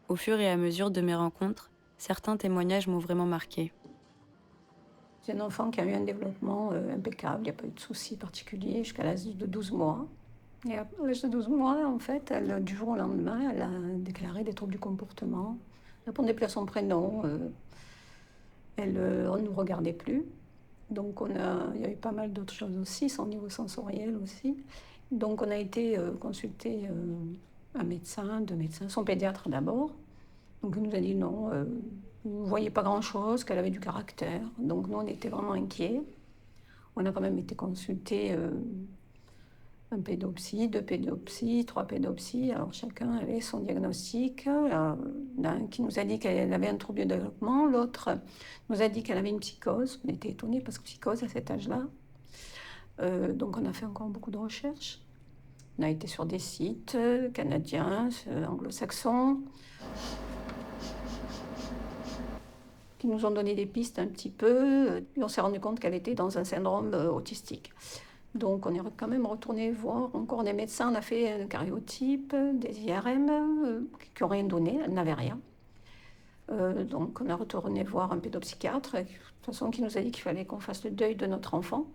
Speaker 1: Au fur et à mesure de mes rencontres, certains témoignages m'ont vraiment marqué.
Speaker 3: C'est un enfant qui a eu un développement impeccable, il n'y a pas eu de soucis particuliers jusqu'à l'âge de 12 mois. Et à l'âge de 12 mois, en fait, du jour au lendemain, elle a déclaré des troubles du comportement. Elle ne répondait plus à son prénom. On ne nous regardait plus. Donc il y a eu pas mal d'autres choses aussi, son niveau sensoriel aussi. Donc on a été consulter un médecin, deux médecins, son pédiatre d'abord. Donc il nous a dit non, vous ne voyez pas grand-chose, qu'elle avait du caractère. Donc nous, on était vraiment inquiets. On a quand même été consulter un pédopsie, deux pédopsies, trois pédopsies. Alors chacun avait son diagnostic. L'un qui nous a dit qu'elle avait un trouble de développement, l'autre nous a dit qu'elle avait une psychose. On était étonnés parce que psychose à cet âge-là. Donc on a fait encore beaucoup de recherches. On a été sur des sites canadiens, anglo-saxons, qui nous ont donné des pistes un petit peu. Et on s'est rendu compte qu'elle était dans un syndrome autistique. Donc on est quand même retourné voir encore des médecins. On a fait un cariotype, des IRM qui n'ont rien donné, elle n'avait rien. Donc on a retourné voir un pédopsychiatre, de toute façon qui nous a dit qu'il fallait qu'on fasse le deuil de notre enfant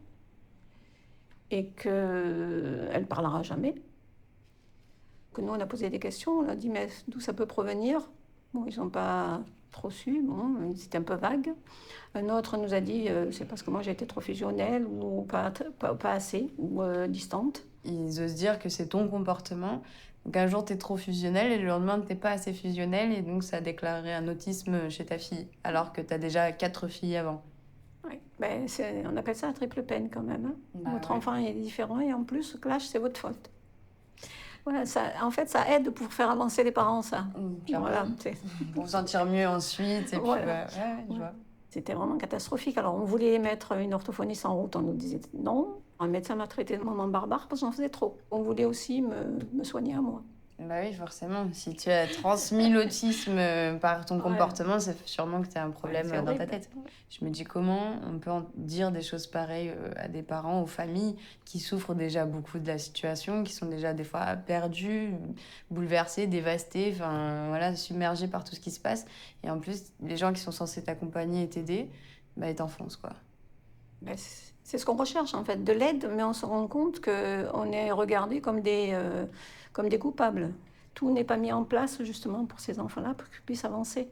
Speaker 3: et qu'elle ne parlera jamais. Que nous on a posé des questions, on a dit mais d'où ça peut provenir? Bon, ils n'ont pas trop su, bon, c'était un peu vague. Un autre nous a dit c'est parce que moi j'ai été trop fusionnelle ou pas assez, ou distante.
Speaker 1: Ils osent dire que c'est ton comportement. Donc un jour t'es trop fusionnelle et le lendemain t'es pas assez fusionnelle et donc ça a déclaré un autisme chez ta fille, alors que t'as déjà 4 filles avant.
Speaker 3: Oui, ben, on appelle ça la triple peine quand même. Hein. Votre enfant est différent et en plus, clash, c'est votre faute. Voilà, en fait, ça aide pour faire avancer les parents, ça. Voilà,
Speaker 1: pour se sentir mieux ensuite. Et
Speaker 3: voilà.
Speaker 1: Puis, je vois.
Speaker 3: C'était vraiment catastrophique. Alors, on voulait mettre une orthophoniste en route. On nous disait non. Un médecin m'a traité de maman barbare parce que j'en faisais trop. On voulait aussi me soigner à moi.
Speaker 1: Bah oui, forcément. Si tu as transmis l'autisme par ton comportement, c'est sûrement que tu as un problème dans ta tête. Je me dis comment on peut en dire des choses pareilles à des parents, aux familles qui souffrent déjà beaucoup de la situation, qui sont déjà des fois perdus, bouleversés, dévastés, enfin voilà, submergés par tout ce qui se passe. Et en plus, les gens qui sont censés t'accompagner et t'aider, bah ils t'enfoncent quoi.
Speaker 3: Ben, c'est ce qu'on recherche en fait, de l'aide, mais on se rend compte qu'on est regardé comme des coupables. Tout n'est pas mis en place justement pour ces enfants-là, pour qu'ils puissent avancer.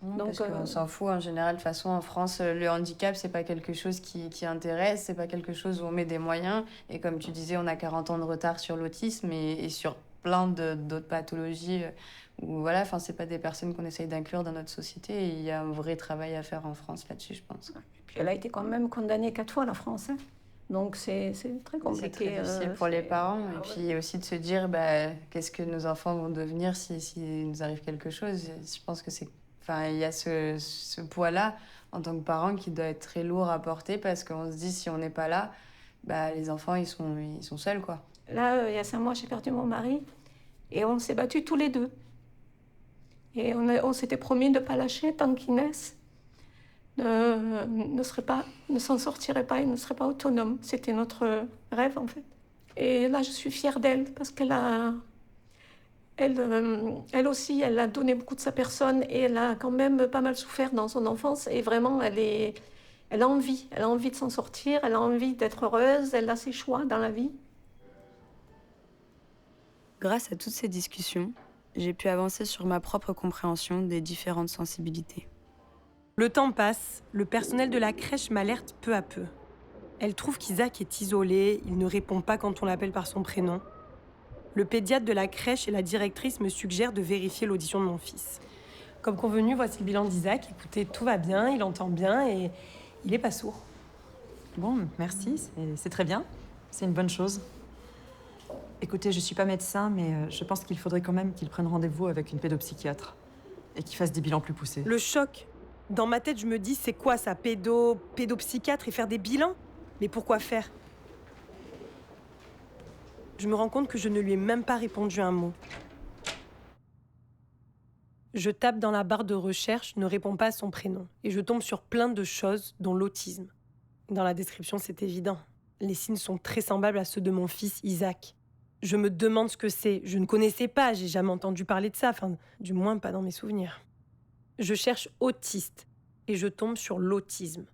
Speaker 1: Donc, parce qu'on s'en fout en général. De toute façon, en France, le handicap, c'est pas quelque chose qui intéresse, c'est pas quelque chose où on met des moyens. Et comme tu disais, on a 40 ans de retard sur l'autisme et sur plein d'autres pathologies où voilà, enfin, c'est pas des personnes qu'on essaye d'inclure dans notre société. Et il y a un vrai travail à faire en France là-dessus, je pense.
Speaker 3: Et puis elle a été quand même condamnée 4 fois, la France. Hein. Donc c'est très compliqué.
Speaker 1: C'est très difficile pour les parents. Et puis aussi de se dire, qu'est-ce que nos enfants vont devenir si nous arrive quelque chose. Je pense que c'est... Enfin, il y a ce poids-là, en tant que parent, qui doit être très lourd à porter parce qu'on se dit, si on n'est pas là, les enfants, ils sont seuls, quoi.
Speaker 3: Là, il y a 5 mois, j'ai perdu mon mari et on s'est battus tous les deux. Et on s'était promis de ne pas lâcher tant qu'Inès ne s'en sortirait pas et ne serait pas autonome. C'était notre rêve, en fait. Et là, je suis fière d'elle parce qu'elle aussi, elle a donné beaucoup de sa personne et elle a quand même pas mal souffert dans son enfance. Et vraiment, elle a envie de s'en sortir, elle a envie d'être heureuse, elle a ses choix dans la vie.
Speaker 1: Grâce à toutes ces discussions, j'ai pu avancer sur ma propre compréhension des différentes sensibilités.
Speaker 21: Le temps passe, le personnel de la crèche m'alerte peu à peu. Elle trouve qu'Isaac est isolé, il ne répond pas quand on l'appelle par son prénom. Le pédiatre de la crèche et la directrice me suggèrent de vérifier l'audition de mon fils. Comme convenu, voici le bilan d'Isaac. Écoutez, tout va bien, il entend bien et il n'est pas sourd.
Speaker 9: Bon, merci, c'est très bien. C'est une bonne chose. Écoutez, je suis pas médecin, mais je pense qu'il faudrait quand même qu'il prenne rendez-vous avec une pédopsychiatre et qu'il fasse des bilans plus poussés.
Speaker 21: Le choc. Dans ma tête, je me dis, c'est quoi ça, pédopsychiatre et faire des bilans? Mais pourquoi faire? Je me rends compte que je ne lui ai même pas répondu un mot. Je tape dans la barre de recherche, ne réponds pas à son prénom, et je tombe sur plein de choses, dont l'autisme. Dans la description, c'est évident. Les signes sont très semblables à ceux de mon fils Isaac. Je me demande ce que c'est. Je ne connaissais pas, j'ai jamais entendu parler de ça, enfin, du moins pas dans mes souvenirs. Je cherche autiste, et je tombe sur l'autisme.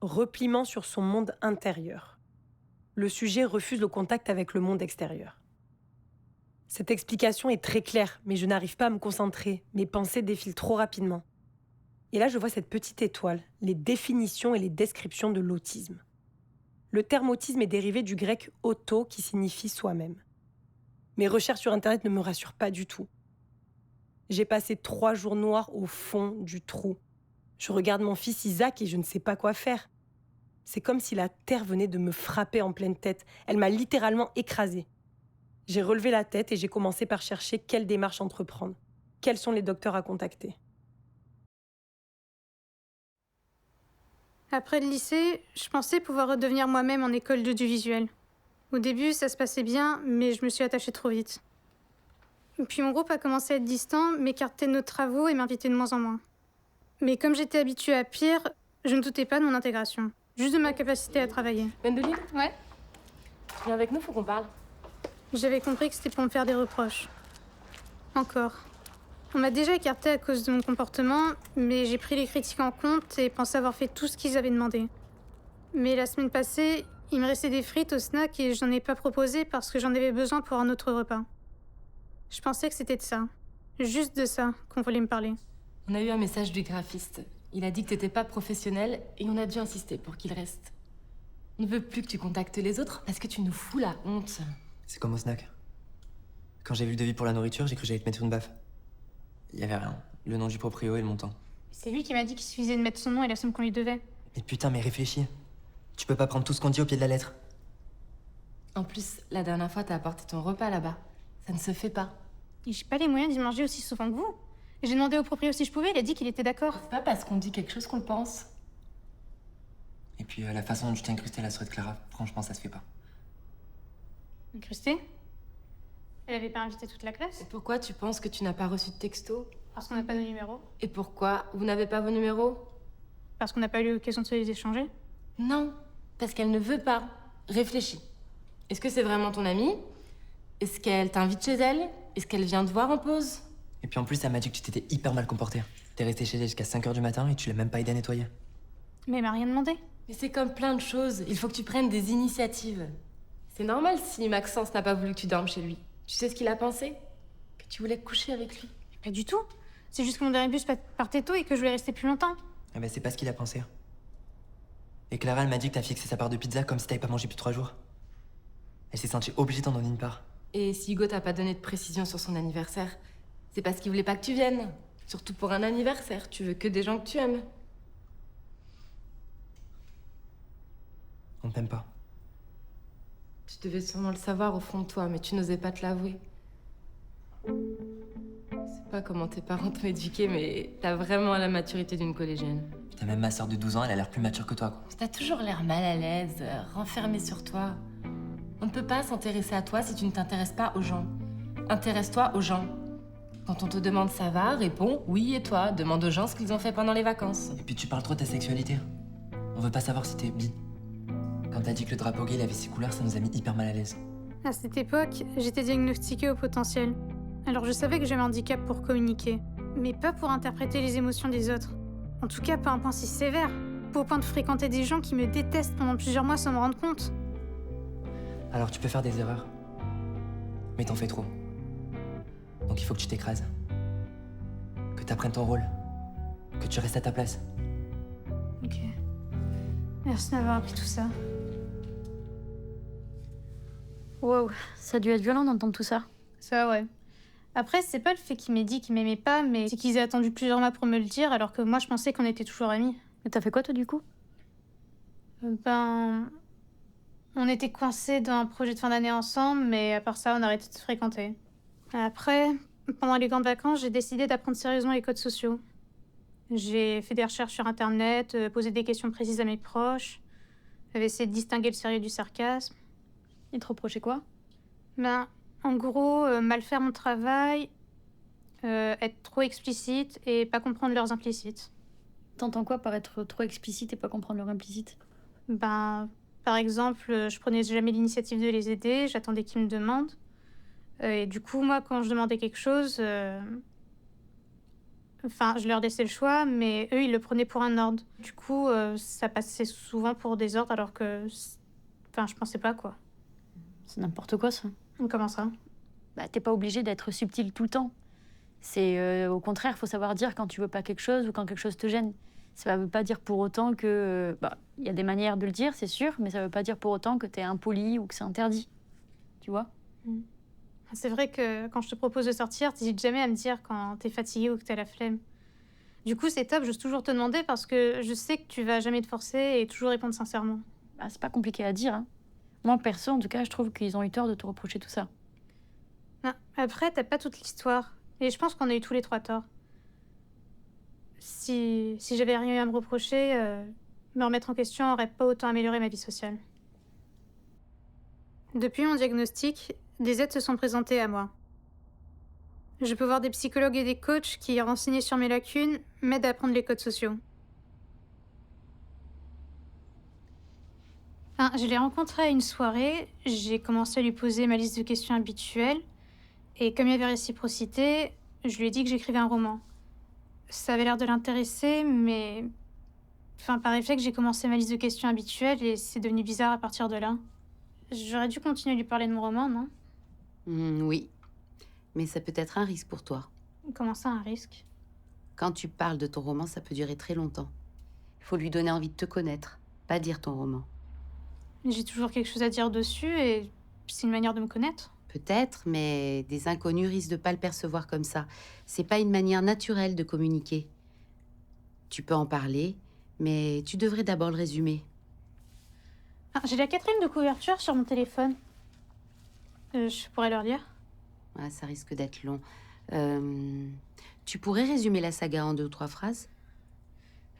Speaker 21: Repliement sur son monde intérieur. Le sujet refuse le contact avec le monde extérieur. Cette explication est très claire, mais je n'arrive pas à me concentrer. Mes pensées défilent trop rapidement. Et là, je vois cette petite étoile, les définitions et les descriptions de l'autisme. Le terme autisme est dérivé du grec « auto » qui signifie « soi-même ». Mes recherches sur Internet ne me rassurent pas du tout. J'ai passé 3 jours noirs au fond du trou. Je regarde mon fils Isaac et je ne sais pas quoi faire. C'est comme si la terre venait de me frapper en pleine tête. Elle m'a littéralement écrasée. J'ai relevé la tête et j'ai commencé par chercher quelle démarche entreprendre. Quels sont les docteurs à contacter?
Speaker 12: Après le lycée, je pensais pouvoir redevenir moi-même en école d'audiovisuel. Au début, ça se passait bien, mais je me suis attachée trop vite. Puis mon groupe a commencé à être distant, m'écarter de nos travaux et m'inviter de moins en moins. Mais comme j'étais habituée à pire, je ne doutais pas de mon intégration. Juste de ma capacité à travailler.
Speaker 23: Gwendoline,
Speaker 12: Ouais.
Speaker 23: viens avec nous, faut qu'on parle.
Speaker 12: J'avais compris que c'était pour me faire des reproches. Encore. On m'a déjà écartée à cause de mon comportement, mais j'ai pris les critiques en compte et pensé avoir fait tout ce qu'ils avaient demandé. Mais la semaine passée, il me restait des frites au snack et je n'en ai pas proposé parce que j'en avais besoin pour un autre repas. Je pensais que c'était de ça. Juste de ça qu'on voulait me parler.
Speaker 23: On a eu un message du graphiste. Il a dit que t'étais pas professionnelle et on a dû insister pour qu'il reste. On ne veut plus que tu contactes les autres parce que tu nous fous la honte.
Speaker 5: C'est comme au snack. Quand j'ai vu le devis pour la nourriture, j'ai cru que j'allais te mettre une baffe. Il y avait rien. Le nom du proprio et le montant.
Speaker 12: C'est lui qui m'a dit qu'il suffisait de mettre son nom et la somme qu'on lui devait.
Speaker 5: Mais putain, mais réfléchis. Tu peux pas prendre tout ce qu'on dit au pied de la lettre.
Speaker 23: En plus, la dernière fois, t'as apporté ton repas là-bas. Ça ne se fait pas.
Speaker 12: Et j'ai pas les moyens d'y manger aussi souvent que vous. J'ai demandé au proprio si je pouvais, il a dit qu'il était d'accord.
Speaker 23: C'est pas parce qu'on dit quelque chose qu'on le pense.
Speaker 5: Et puis la façon dont tu t'es incrustée à la soirée de Clara, franchement, ça se fait pas.
Speaker 12: Incrustée? Elle avait pas invité toute la classe?
Speaker 23: Et pourquoi tu penses que tu n'as pas reçu de texto?
Speaker 12: Parce qu'on n'a pas de numéro.
Speaker 23: Et pourquoi vous n'avez pas vos numéros?
Speaker 12: Parce qu'on n'a pas eu l'occasion de se les échanger.
Speaker 23: Non, parce qu'elle ne veut pas. Réfléchis. Est-ce que c'est vraiment ton amie? Est-ce qu'elle t'invite chez elle? Est-ce qu'elle vient te voir en pause?
Speaker 5: Et puis en plus, elle m'a dit que tu t'étais hyper mal comportée. T'es resté chez elle jusqu'à 5h du matin et tu l'as même pas aidé à nettoyer.
Speaker 12: Mais elle m'a rien demandé.
Speaker 23: Mais c'est comme plein de choses. Il faut que tu prennes des initiatives. C'est normal si Maxence n'a pas voulu que tu dormes chez lui. Tu sais ce qu'il a pensé? Que tu voulais coucher avec lui.
Speaker 12: Pas du tout. C'est juste que mon dernier bus partait tôt et que je voulais rester plus longtemps.
Speaker 5: Ah bah c'est pas ce qu'il a pensé. Et Clara, elle m'a dit que t'as fixé sa part de pizza comme si t'avais pas mangé depuis 3 jours. Elle s'est sentie obligée d'en donner une part.
Speaker 23: Et si Hugo t'a pas donné de précision sur son anniversaire, c'est parce qu'il voulait pas que tu viennes. Surtout pour un anniversaire, tu veux que des gens que tu aimes.
Speaker 5: On t'aime pas.
Speaker 23: Tu devais sûrement le savoir au fond de toi, mais tu n'osais pas te l'avouer. Je sais pas comment tes parents t'ont éduqué, mais t'as vraiment la maturité d'une collégienne.
Speaker 5: Putain, même ma sœur de 12 ans, elle a l'air plus mature que toi, quoi.
Speaker 23: T'as toujours l'air mal à l'aise, renfermé sur toi. On ne peut pas s'intéresser à toi si tu ne t'intéresses pas aux gens. Intéresse-toi aux gens. Quand on te demande ça va, réponds oui et toi. Demande aux gens ce qu'ils ont fait pendant les vacances.
Speaker 5: Et puis tu parles trop de ta sexualité. On veut pas savoir si t'es bi. Quand t'as dit que le drapeau gay il avait ses couleurs, ça nous a mis hyper mal à l'aise.
Speaker 12: À cette époque, j'étais diagnostiquée au potentiel. Alors je savais que j'avais un handicap pour communiquer, mais pas pour interpréter les émotions des autres. En tout cas, pas un point si sévère. Pas au point de fréquenter des gens qui me détestent pendant plusieurs mois sans me rendre compte.
Speaker 5: Alors tu peux faire des erreurs. Mais t'en fais trop. Donc il faut que tu t'écrases. Que t'apprennes ton rôle. Que tu restes à ta place.
Speaker 12: Ok. Merci d'avoir appris tout ça.
Speaker 6: Wow, ça a dû être violent d'entendre tout ça.
Speaker 12: Ça, ouais. Après, c'est pas le fait qu'il m'ait dit qu'il m'aimait pas, mais c'est qu'ils aient attendu plusieurs mois pour me le dire, alors que moi, je pensais qu'on était toujours amis.
Speaker 6: Mais t'as fait quoi, toi, du coup?
Speaker 12: On était coincés dans un projet de fin d'année ensemble, mais à part ça, on a arrêté de se fréquenter. Après, pendant les grandes vacances, j'ai décidé d'apprendre sérieusement les codes sociaux. J'ai fait des recherches sur Internet, posé des questions précises à mes proches, j'avais essayé de distinguer le sérieux du sarcasme.
Speaker 6: Ils te reprochaient quoi?
Speaker 12: En gros, mal faire mon travail, être trop explicite et pas comprendre leurs implicites.
Speaker 6: T'entends quoi par être trop explicite et pas comprendre leurs implicites?
Speaker 12: Par exemple, je prenais jamais l'initiative de les aider, j'attendais qu'ils me demandent. Et du coup, moi, quand je demandais quelque chose, je leur laissais le choix, mais eux, ils le prenaient pour un ordre. Du coup, ça passait souvent pour des ordres alors que... je pensais pas, quoi.
Speaker 6: C'est n'importe quoi, ça.
Speaker 12: Comment ça?
Speaker 6: T'es pas obligé d'être subtil tout le temps. C'est au contraire, faut savoir dire quand tu veux pas quelque chose ou quand quelque chose te gêne. Ça veut pas dire pour autant que... y a des manières de le dire, c'est sûr, mais ça veut pas dire pour autant que t'es impoli ou que c'est interdit. Tu vois?
Speaker 12: C'est vrai que quand je te propose de sortir, t'hésites jamais à me dire quand t'es fatigué ou que t'as la flemme. Du coup, c'est top, j'ose toujours te demander parce que je sais que tu vas jamais te forcer et toujours répondre sincèrement.
Speaker 6: C'est pas compliqué à dire, hein. Moi, perso, en tout cas, je trouve qu'ils ont eu tort de te reprocher tout ça.
Speaker 12: Après, t'as pas toute l'histoire. Et je pense qu'on a eu tous les trois tort. Si j'avais rien eu à me reprocher, me remettre en question aurait pas autant amélioré ma vie sociale. Depuis mon diagnostic, des aides se sont présentées à moi. Je peux voir des psychologues et des coachs qui, renseignés sur mes lacunes, m'aident à apprendre les codes sociaux. Je l'ai rencontré à une soirée, j'ai commencé à lui poser ma liste de questions habituelles, et comme il y avait réciprocité, je lui ai dit que j'écrivais un roman. Ça avait l'air de l'intéresser, mais... par réflexe, j'ai commencé ma liste de questions habituelles, et c'est devenu bizarre à partir de là. J'aurais dû continuer à lui parler de mon roman, non?
Speaker 8: Oui, mais ça peut être un risque pour toi.
Speaker 12: Comment ça, un risque?
Speaker 8: Quand tu parles de ton roman, ça peut durer très longtemps. Il faut lui donner envie de te connaître, pas dire ton roman.
Speaker 12: J'ai toujours quelque chose à dire dessus et c'est une manière de me connaître.
Speaker 8: Peut-être, mais des inconnus risquent de pas le percevoir comme ça. C'est pas une manière naturelle de communiquer. Tu peux en parler, mais tu devrais d'abord le résumer.
Speaker 12: J'ai la 4e de couverture sur mon téléphone. Je pourrais leur lire?
Speaker 8: Ça risque d'être long. Tu pourrais résumer la saga en 2 ou 3 phrases?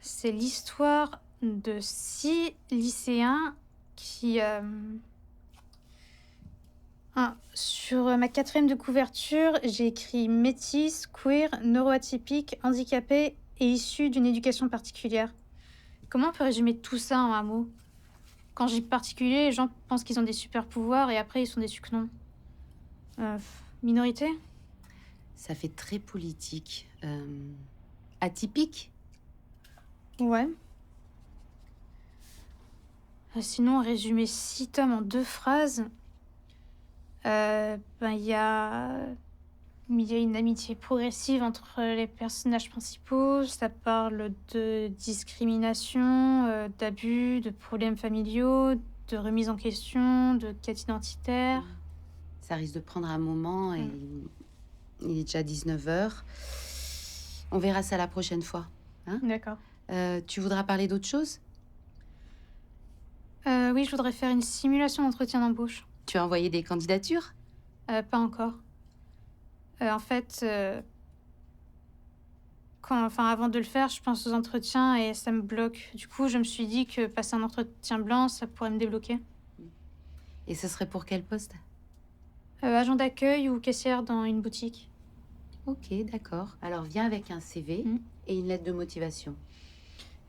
Speaker 12: C'est l'histoire de 6 lycéens qui... sur ma 4e de couverture, j'ai écrit métis, queer, neuroatypique, handicapé et issu d'une éducation particulière. Comment on peut résumer tout ça en un mot? Quand j'ai particulier, les gens pensent qu'ils ont des super pouvoirs et après ils sont déçus que non. Minorité?
Speaker 8: Ça fait très politique. Atypique?
Speaker 12: Ouais. Sinon, résumer 6 tomes en 2 phrases, il y a une amitié progressive entre les personnages principaux. Ça parle de discrimination, d'abus, de problèmes familiaux, de remise en question, de quête identitaire.
Speaker 8: Ça risque de prendre un moment et il est déjà 19h. On verra ça la prochaine fois. Hein?
Speaker 12: D'accord.
Speaker 8: Tu voudras parler d'autre chose?
Speaker 12: Oui, je voudrais faire une simulation d'entretien d'embauche.
Speaker 8: Tu as envoyé des candidatures?
Speaker 12: Pas encore. En fait, avant de le faire, je pense aux entretiens et ça me bloque. Du coup, je me suis dit que passer un entretien blanc, ça pourrait me débloquer.
Speaker 8: Et ce serait pour quel poste?
Speaker 12: Agent d'accueil ou caissière dans une boutique.
Speaker 8: Ok, d'accord. Alors viens avec un CV et une lettre de motivation.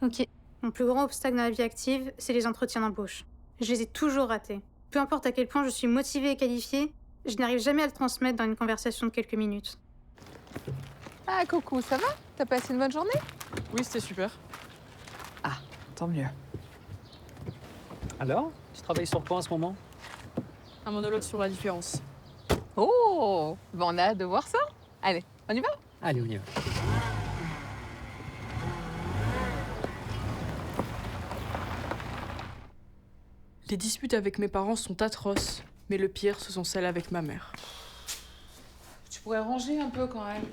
Speaker 12: Ok. Mon plus grand obstacle dans la vie active, c'est les entretiens d'embauche. Je les ai toujours ratés. Peu importe à quel point je suis motivée et qualifiée, je n'arrive jamais à le transmettre dans une conversation de quelques minutes.
Speaker 4: Ah, coucou, ça va? T'as passé une bonne journée?
Speaker 22: Oui, c'était super.
Speaker 4: Ah, tant mieux.
Speaker 11: Alors, tu travailles sur quoi en ce moment?
Speaker 22: Un monologue sur la différence.
Speaker 4: Oh, bon, on a hâte de voir ça. Allez, on y va?
Speaker 11: Allez, on y va.
Speaker 22: Les disputes avec mes parents sont atroces, mais le pire, ce sont celles avec ma mère. Tu pourrais ranger un peu quand même.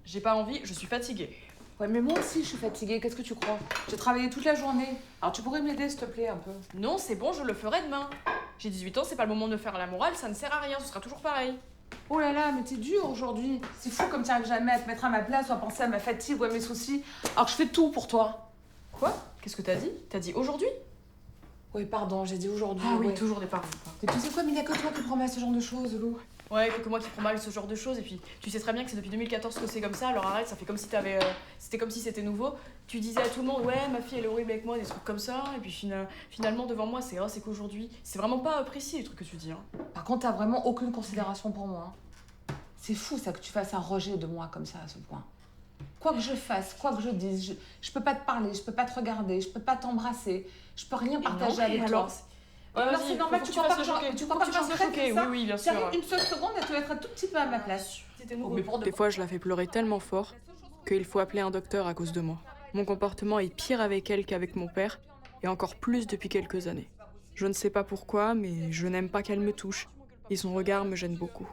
Speaker 22: J'ai pas envie, je suis fatiguée.
Speaker 2: Ouais, mais moi aussi, je suis fatiguée. Qu'est-ce que tu crois? J'ai travaillé toute la journée. Alors, tu pourrais m'aider, s'il te plaît, un peu?
Speaker 22: Non, c'est bon, je le ferai demain. J'ai 18 ans, c'est pas le moment de faire la morale, ça ne sert à rien, ce sera toujours pareil.
Speaker 2: Oh là là, mais t'es dur aujourd'hui. C'est fou comme tu n'arrives jamais à te mettre à ma place ou à penser à ma fatigue ou à mes soucis. Alors que je fais tout pour toi.
Speaker 22: Quoi? Qu'est-ce que t'as dit? T'as dit aujourd'hui?
Speaker 2: Oui, pardon, j'ai dit aujourd'hui.
Speaker 22: Ah oui,
Speaker 2: ouais.
Speaker 22: toujours des pardons.
Speaker 2: Et puis c'est quoi, mais il n'y a que toi qui prends mal ce genre de choses, Lou.
Speaker 22: Ouais, il y a que moi qui prends mal ce genre de choses. Et puis, tu sais très bien que c'est depuis 2014 que c'est comme ça. Alors arrête, ça fait comme si t'avais... C'était comme si c'était nouveau. Tu disais à tout le monde, ouais, ma fille, elle est horrible avec moi, des trucs comme ça. Et puis finalement, devant moi, c'est qu'aujourd'hui. C'est vraiment pas précis, les trucs que tu dis. Hein.
Speaker 2: Par contre, t'as vraiment aucune considération pour moi. Hein. C'est fou, ça, que tu fasses un rejet de moi comme ça, à ce point. Quoi que je fasse, quoi que je dise, je peux pas te parler, je peux pas te regarder, je peux pas t'embrasser, je peux rien partager avec toi. Alors c'est normal, tu crois pas que j'en choquer, ça?
Speaker 22: Oui, bien sûr.
Speaker 2: J'arrive une seule seconde à te mettre un tout petit peu à ma place.
Speaker 22: Des fois, je la fais pleurer tellement fort qu'il faut appeler un docteur à cause de moi. Mon comportement est pire avec elle qu'avec mon père, et encore plus depuis quelques années. Je ne sais pas pourquoi, mais je n'aime pas qu'elle me touche, et son regard me gêne beaucoup.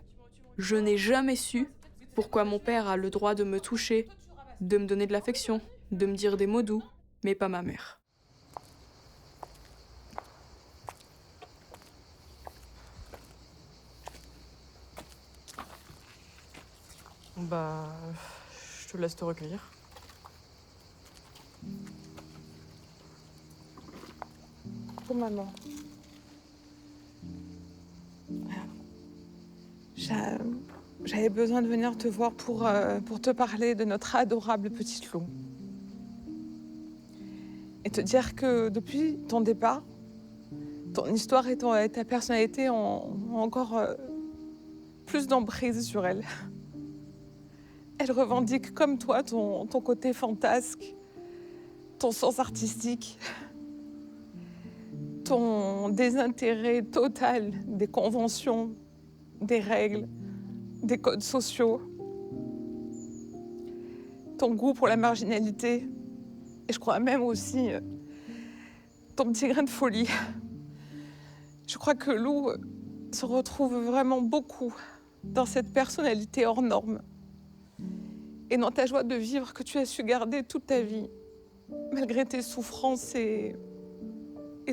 Speaker 22: Je n'ai jamais su pourquoi mon père a le droit de me toucher, de me donner de l'affection, de me dire des mots doux, mais pas ma mère. Bah, je te laisse te recueillir.
Speaker 4: Oh maman. J'avais besoin de venir te voir pour te parler de notre adorable petite Lou. Et te dire que depuis ton départ, ton histoire et ta personnalité ont encore plus d'emprise sur elle. Elle revendique comme toi ton côté fantasque, ton sens artistique, ton désintérêt total des conventions, des règles, des codes sociaux, ton goût pour la marginalité et je crois même aussi ton petit grain de folie. Je crois que Lou se retrouve vraiment beaucoup dans cette personnalité hors norme et dans ta joie de vivre que tu as su garder toute ta vie, malgré tes souffrances et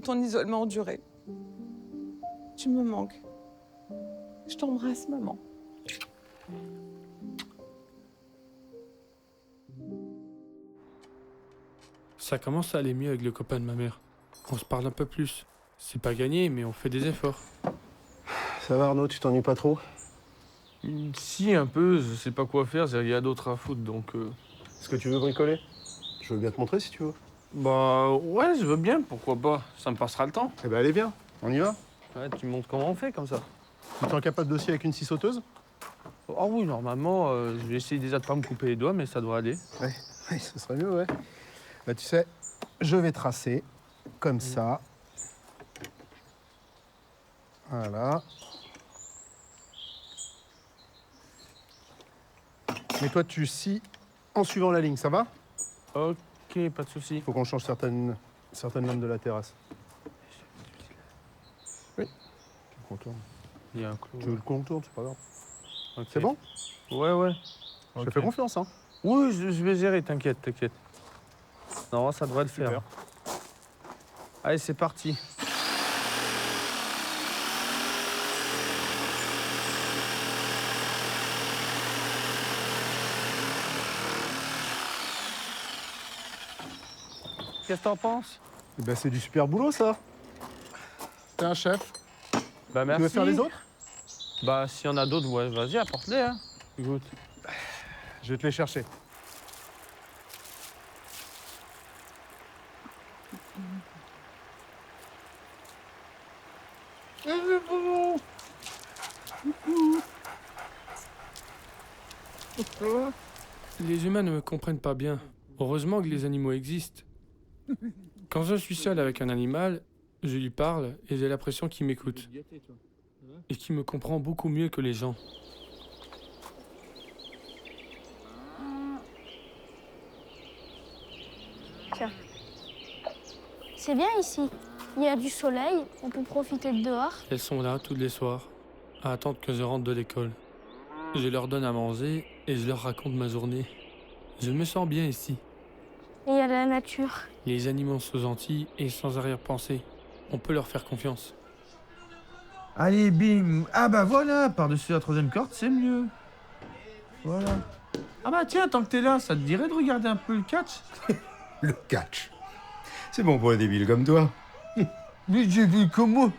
Speaker 4: ton isolement enduré. Tu me manques. Je t'embrasse, maman.
Speaker 15: Ça commence à aller mieux avec le copain de ma mère. On se parle un peu plus. C'est pas gagné, mais on fait des efforts.
Speaker 13: Ça va Arnaud, tu t'ennuies pas trop?
Speaker 15: Si, un peu, je sais pas quoi faire, il y a d'autres à foutre, donc...
Speaker 13: Est-ce que tu veux bricoler? Je veux bien te montrer si tu veux.
Speaker 15: Bah ouais, je veux bien, pourquoi pas. Ça me passera le temps.
Speaker 13: Eh ben allez bien, on y va.
Speaker 15: Ouais, tu me montres comment on fait, comme ça.
Speaker 13: Tu t'es capable de scier avec une scie sauteuse?
Speaker 15: Oh oui, normalement, je vais essayer déjà de pas me couper les doigts, mais ça doit aller.
Speaker 13: Ouais, ce serait mieux, ouais. Bah tu sais, je vais tracer, comme ça. Voilà. Mais toi, tu scies en suivant la ligne, ça va?
Speaker 15: Ok, pas de souci.
Speaker 13: Faut qu'on change certaines lames de la terrasse. Oui, tu contournes.
Speaker 15: Il y a un clou.
Speaker 13: Tu veux le contour, c'est pas grave.
Speaker 15: Ok.
Speaker 13: C'est bon?
Speaker 15: Ouais.
Speaker 13: Je te fais confiance, hein.
Speaker 15: Oui, je vais gérer, t'inquiète. Non, ça devrait le faire.
Speaker 13: Super.
Speaker 15: Allez, c'est parti. Qu'est-ce que t'en penses?
Speaker 13: Eh ben, c'est du super boulot, ça. T'es un chef.
Speaker 15: Bah merci.
Speaker 13: Tu veux faire les autres?
Speaker 15: Bah s'il y en a d'autres, ouais, vas-y, apporte-les, hein. Écoute.
Speaker 13: Je vais te les chercher.
Speaker 15: Les humains ne me comprennent pas bien. Heureusement que les animaux existent. Quand je suis seul avec un animal, je lui parle et j'ai l'impression qu'il m'écoute. Et qu'il me comprend beaucoup mieux que les gens.
Speaker 7: Tiens. C'est bien ici. Il y a du soleil, on peut profiter de dehors.
Speaker 15: Elles sont là tous les soirs, à attendre que je rentre de l'école. Je leur donne à manger et je leur raconte ma journée. Je me sens bien ici.
Speaker 7: Et il y a la nature.
Speaker 15: Les animaux sont gentils et sans arrière-pensée. On peut leur faire confiance.
Speaker 16: Allez, bim. Ah bah voilà, par-dessus la troisième corde, c'est mieux. Voilà. Ah bah tiens, tant que t'es là, ça te dirait de regarder un peu le catch?
Speaker 17: Le catch. C'est bon pour un débile comme toi.
Speaker 16: Mais débile comme moi?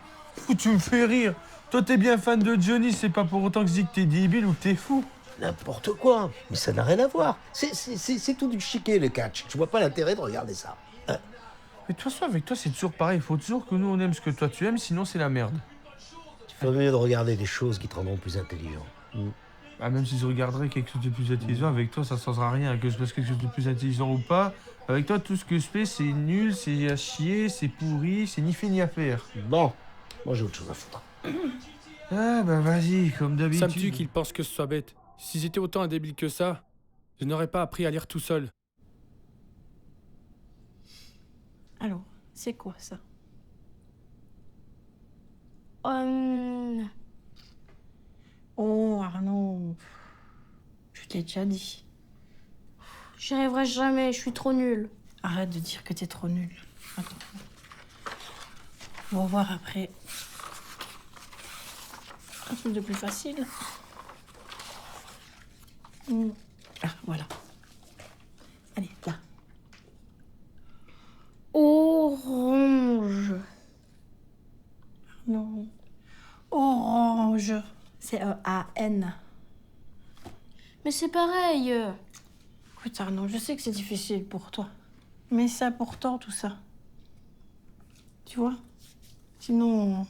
Speaker 16: Tu me fais rire. Toi, t'es bien fan de Johnny, c'est pas pour autant que je dis que t'es débile ou que t'es fou.
Speaker 17: N'importe quoi. Mais ça n'a rien à voir. C'est tout du chiquet, le catch. Je vois pas l'intérêt de regarder ça. Hein?
Speaker 16: Mais de toute façon, avec toi, c'est toujours pareil. Il faut toujours que nous, on aime ce que toi, tu aimes, sinon c'est la merde.
Speaker 17: Tu ferais mieux de regarder des choses qui te rendront plus intelligent.
Speaker 16: Ah, même si je regarderais quelque chose de plus intelligent, avec toi, ça ne changera rien. Que je fasse quelque chose de plus intelligent ou pas, avec toi, tout ce que je fais, c'est nul, c'est à chier, c'est pourri, c'est ni fait ni à faire.
Speaker 17: Bon, moi j'ai autre chose à foutre.
Speaker 16: Ah, bah vas-y, comme d'habitude.
Speaker 15: Ça me tue qu'ils pensent que ce soit bête. Si j'étais autant un débile que ça, je n'aurais pas appris à lire tout seul.
Speaker 14: Alors, c'est quoi ça? Oh, Arnaud, je t'ai déjà dit.
Speaker 7: J'y arriverai jamais, je suis trop nulle.
Speaker 14: Arrête de dire que t'es trop nulle. Attends. On va voir après. Un truc de plus facile. Ah, voilà. Allez, là.
Speaker 7: Orange.
Speaker 14: Non. Orange. C'est E-A-N.
Speaker 7: Mais c'est pareil.
Speaker 14: Écoute, Arnaud, je sais que c'est difficile pour toi. Mais c'est important, tout ça. Tu vois? Sinon,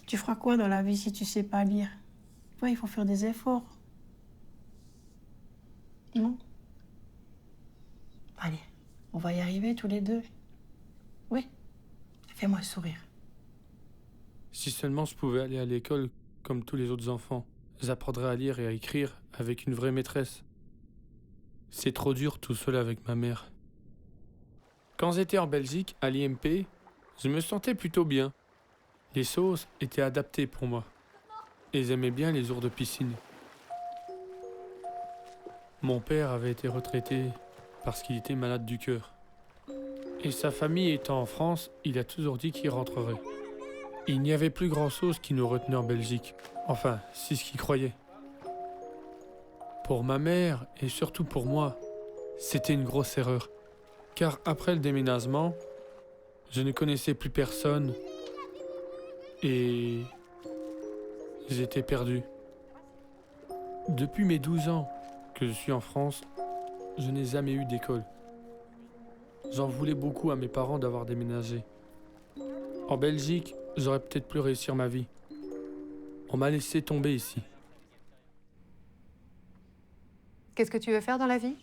Speaker 14: tu feras quoi dans la vie si tu sais pas lire? Tu vois, il faut faire des efforts. Non? Allez, on va y arriver tous les deux. Oui? Fais-moi sourire.
Speaker 15: Si seulement je pouvais aller à l'école comme tous les autres enfants, j'apprendrais à lire et à écrire avec une vraie maîtresse. C'est trop dur tout seul avec ma mère. Quand j'étais en Belgique, à l'IMP, je me sentais plutôt bien. Les sauces étaient adaptées pour moi. Et j'aimais bien les jours de piscine. Mon père avait été retraité parce qu'il était malade du cœur. Et sa famille étant en France, il a toujours dit qu'il rentrerait. Il n'y avait plus grand-chose qui nous retenait en Belgique. Enfin, c'est ce qu'il croyait. Pour ma mère, et surtout pour moi, c'était une grosse erreur. Car après le déménagement, je ne connaissais plus personne et j'étais perdu. Depuis mes 12 ans que je suis en France, je n'ai jamais eu d'école. J'en voulais beaucoup à mes parents d'avoir déménagé. En Belgique, j'aurais peut-être pu réussir ma vie. On m'a laissé tomber ici.
Speaker 24: Qu'est-ce que tu veux faire dans la vie?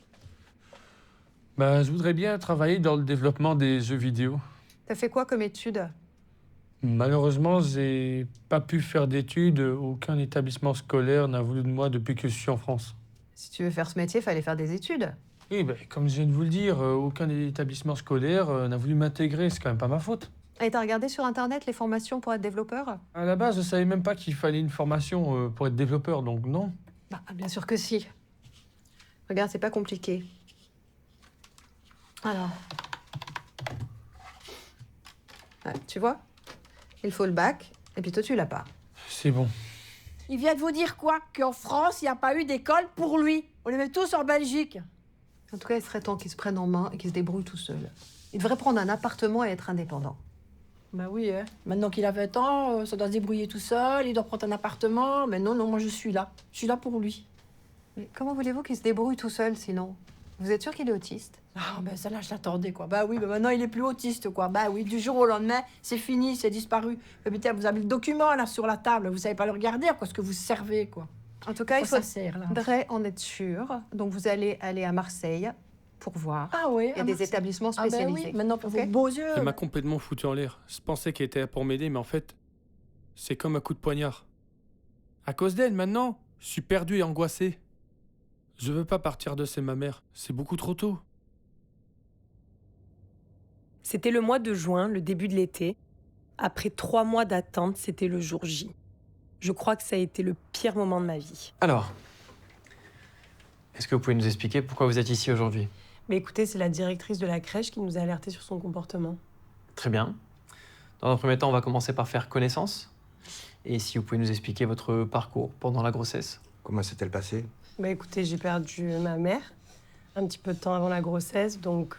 Speaker 15: Je voudrais bien travailler dans le développement des jeux vidéo.
Speaker 24: T'as fait quoi comme études?
Speaker 15: Malheureusement, j'ai pas pu faire d'études. Aucun établissement scolaire n'a voulu de moi depuis que je suis en France.
Speaker 24: Si tu veux faire ce métier, fallait faire des études.
Speaker 15: Oui, comme je viens de vous le dire, aucun établissement scolaire n'a voulu m'intégrer. C'est quand même pas ma faute.
Speaker 24: Et t'as regardé sur Internet les formations pour être développeur?
Speaker 15: À la base, je savais même pas qu'il fallait une formation pour être développeur, donc non.
Speaker 24: Bah, bien sûr que si. Regarde, c'est pas compliqué. Alors. Ouais, tu vois? Il faut le bac, et puis toi, tu l'as pas.
Speaker 15: C'est bon.
Speaker 21: Il vient de vous dire quoi? Qu'en France, il n'y a pas eu d'école pour lui. On les met tous en Belgique.
Speaker 24: En tout cas, il serait temps qu'il se prenne en main et qu'il se débrouille tout seul. Il devrait prendre un appartement et être indépendant.
Speaker 21: Bah oui, hein. Maintenant qu'il a 20 ans, ça doit se débrouiller tout seul, il doit prendre un appartement. Mais non, moi je suis là. Je suis là pour lui.
Speaker 24: Mais comment voulez-vous qu'il se débrouille tout seul, sinon? Vous êtes sûr qu'il est autiste?
Speaker 21: Ah, ben ça là, je l'attendais, quoi. Bah oui, mais maintenant il est plus autiste, quoi. Bah oui, du jour au lendemain, c'est fini, c'est disparu. Mais putain, vous avez le document, là, sur la table. Vous savez pas le regarder, à quoi ce que vous servez, quoi.
Speaker 24: En tout cas, il
Speaker 21: ça sert, là.
Speaker 24: faudrait en être sûr. Donc, vous allez aller à Marseille pour voir.
Speaker 21: Ah oui,
Speaker 24: Il y a des établissements spécialisés.
Speaker 21: Ah ben oui, maintenant pour
Speaker 24: Ok.
Speaker 21: vos beaux yeux.
Speaker 15: Il m'a complètement foutu en l'air. Je pensais qu'elle était là pour m'aider, mais en fait, c'est comme un coup de poignard. À cause d'elle, maintenant, je suis perdu et angoissé. Je veux pas partir de chez ma mère. C'est beaucoup trop tôt.
Speaker 10: C'était le mois de juin, le début de l'été. Après 3 mois d'attente, c'était le jour J. Je crois que ça a été le pire moment de ma vie.
Speaker 18: Alors, est-ce que vous pouvez nous expliquer pourquoi vous êtes ici aujourd'hui?
Speaker 10: Mais écoutez, c'est la directrice de la crèche qui nous a alertés sur son comportement.
Speaker 18: Très bien. Dans un premier temps, on va commencer par faire connaissance. Et si vous pouvez nous expliquer votre parcours pendant la grossesse.
Speaker 19: Comment s'est-elle passée?
Speaker 10: Bah écoutez, j'ai perdu ma mère un petit peu de temps avant la grossesse, donc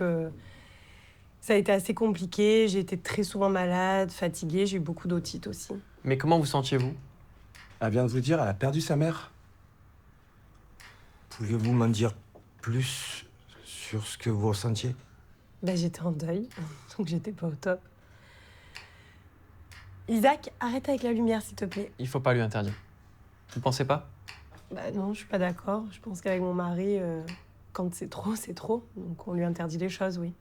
Speaker 10: ça a été assez compliqué. J'ai été très souvent malade, fatiguée, j'ai eu beaucoup d'otite aussi.
Speaker 18: Mais comment vous sentiez-vous?
Speaker 19: Elle vient de vous dire, elle a perdu sa mère. Pouvez-vous m'en dire plus sur ce que vous ressentiez?
Speaker 10: Bah j'étais en deuil, donc j'étais pas au top. Isaac, arrête avec la lumière, s'il te plaît.
Speaker 18: Il faut pas lui interdire. Vous pensez pas?
Speaker 10: Bah non, je suis pas d'accord. Je pense qu'avec mon mari, quand c'est trop, c'est trop. Donc on lui interdit les choses, oui.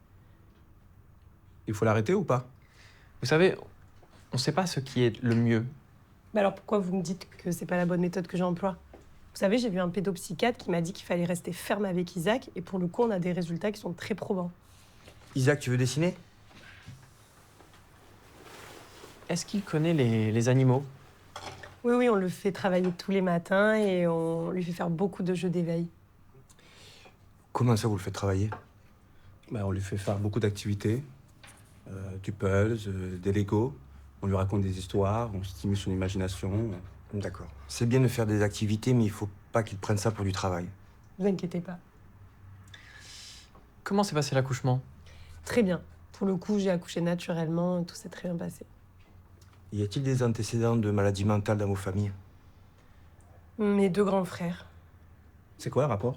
Speaker 19: Il faut l'arrêter ou pas?
Speaker 18: Vous savez, on sait pas ce qui est le mieux.
Speaker 10: Mais alors pourquoi vous me dites que c'est pas la bonne méthode que j'emploie? Vous savez, j'ai vu un pédopsychiatre qui m'a dit qu'il fallait rester ferme avec Isaac, et pour le coup, on a des résultats qui sont très probants.
Speaker 19: Isaac, tu veux dessiner?
Speaker 18: Est-ce qu'il connaît les animaux?
Speaker 10: Oui, oui, on le fait travailler tous les matins et on lui fait faire beaucoup de jeux d'éveil.
Speaker 19: Comment ça, vous le faites travailler? On lui fait faire beaucoup d'activités. Du puzzle, des Lego. On lui raconte des histoires, on stimule son imagination. D'accord. C'est bien de faire des activités, mais il faut pas qu'il prenne ça pour du travail.
Speaker 10: Ne vous inquiétez pas.
Speaker 18: Comment s'est passé l'accouchement?
Speaker 10: Très bien. Pour le coup, j'ai accouché naturellement et tout s'est très bien passé.
Speaker 19: Y a-t-il des antécédents de maladies mentales dans vos familles?
Speaker 10: Mes 2 grands frères.
Speaker 19: C'est quoi le rapport?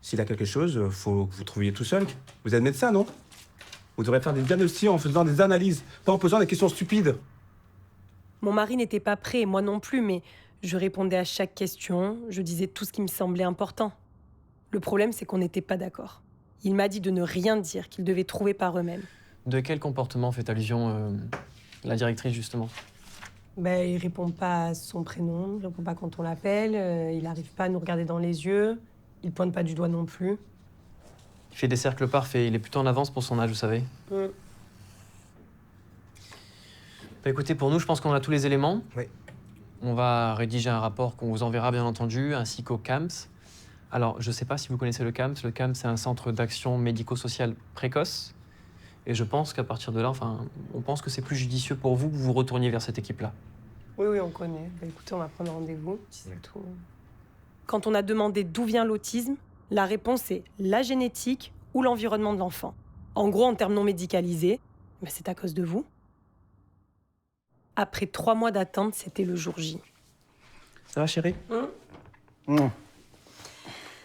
Speaker 19: S'il a quelque chose, faut que vous trouviez tout seul. Vous êtes médecin, non? Vous devrez faire des diagnostics en faisant des analyses, pas en posant des questions stupides.
Speaker 10: Mon mari n'était pas prêt, et moi non plus, mais je répondais à chaque question, je disais tout ce qui me semblait important. Le problème, c'est qu'on n'était pas d'accord. Il m'a dit de ne rien dire, qu'ils devaient trouver par eux-mêmes.
Speaker 18: De quel comportement fait allusion la directrice, justement?
Speaker 10: Ben, il répond pas à son prénom, il répond pas quand on l'appelle, il n'arrive pas à nous regarder dans les yeux, il pointe pas du doigt non plus.
Speaker 18: Il fait des cercles parfaits, il est plutôt en avance pour son âge, vous savez. Bah, écoutez, pour nous, je pense qu'on a tous les éléments.
Speaker 19: Oui.
Speaker 18: On va rédiger un rapport qu'on vous enverra, bien entendu, ainsi qu'au CAMS. Alors, je ne sais pas si vous connaissez le CAMS. Le CAMS, c'est un centre d'action médico-sociale précoce. Et je pense qu'à partir de là, on pense que c'est plus judicieux pour vous que vous retourniez vers cette équipe-là.
Speaker 10: Oui, oui, on connaît. Ben, écoutez, on va prendre rendez-vous, c'est tout. Quand on a demandé d'où vient l'autisme, la réponse est la génétique ou l'environnement de l'enfant. En gros, en termes non médicalisés, ben, c'est à cause de vous. Après 3 mois d'attente, c'était le jour J.
Speaker 18: Ça va, chérie?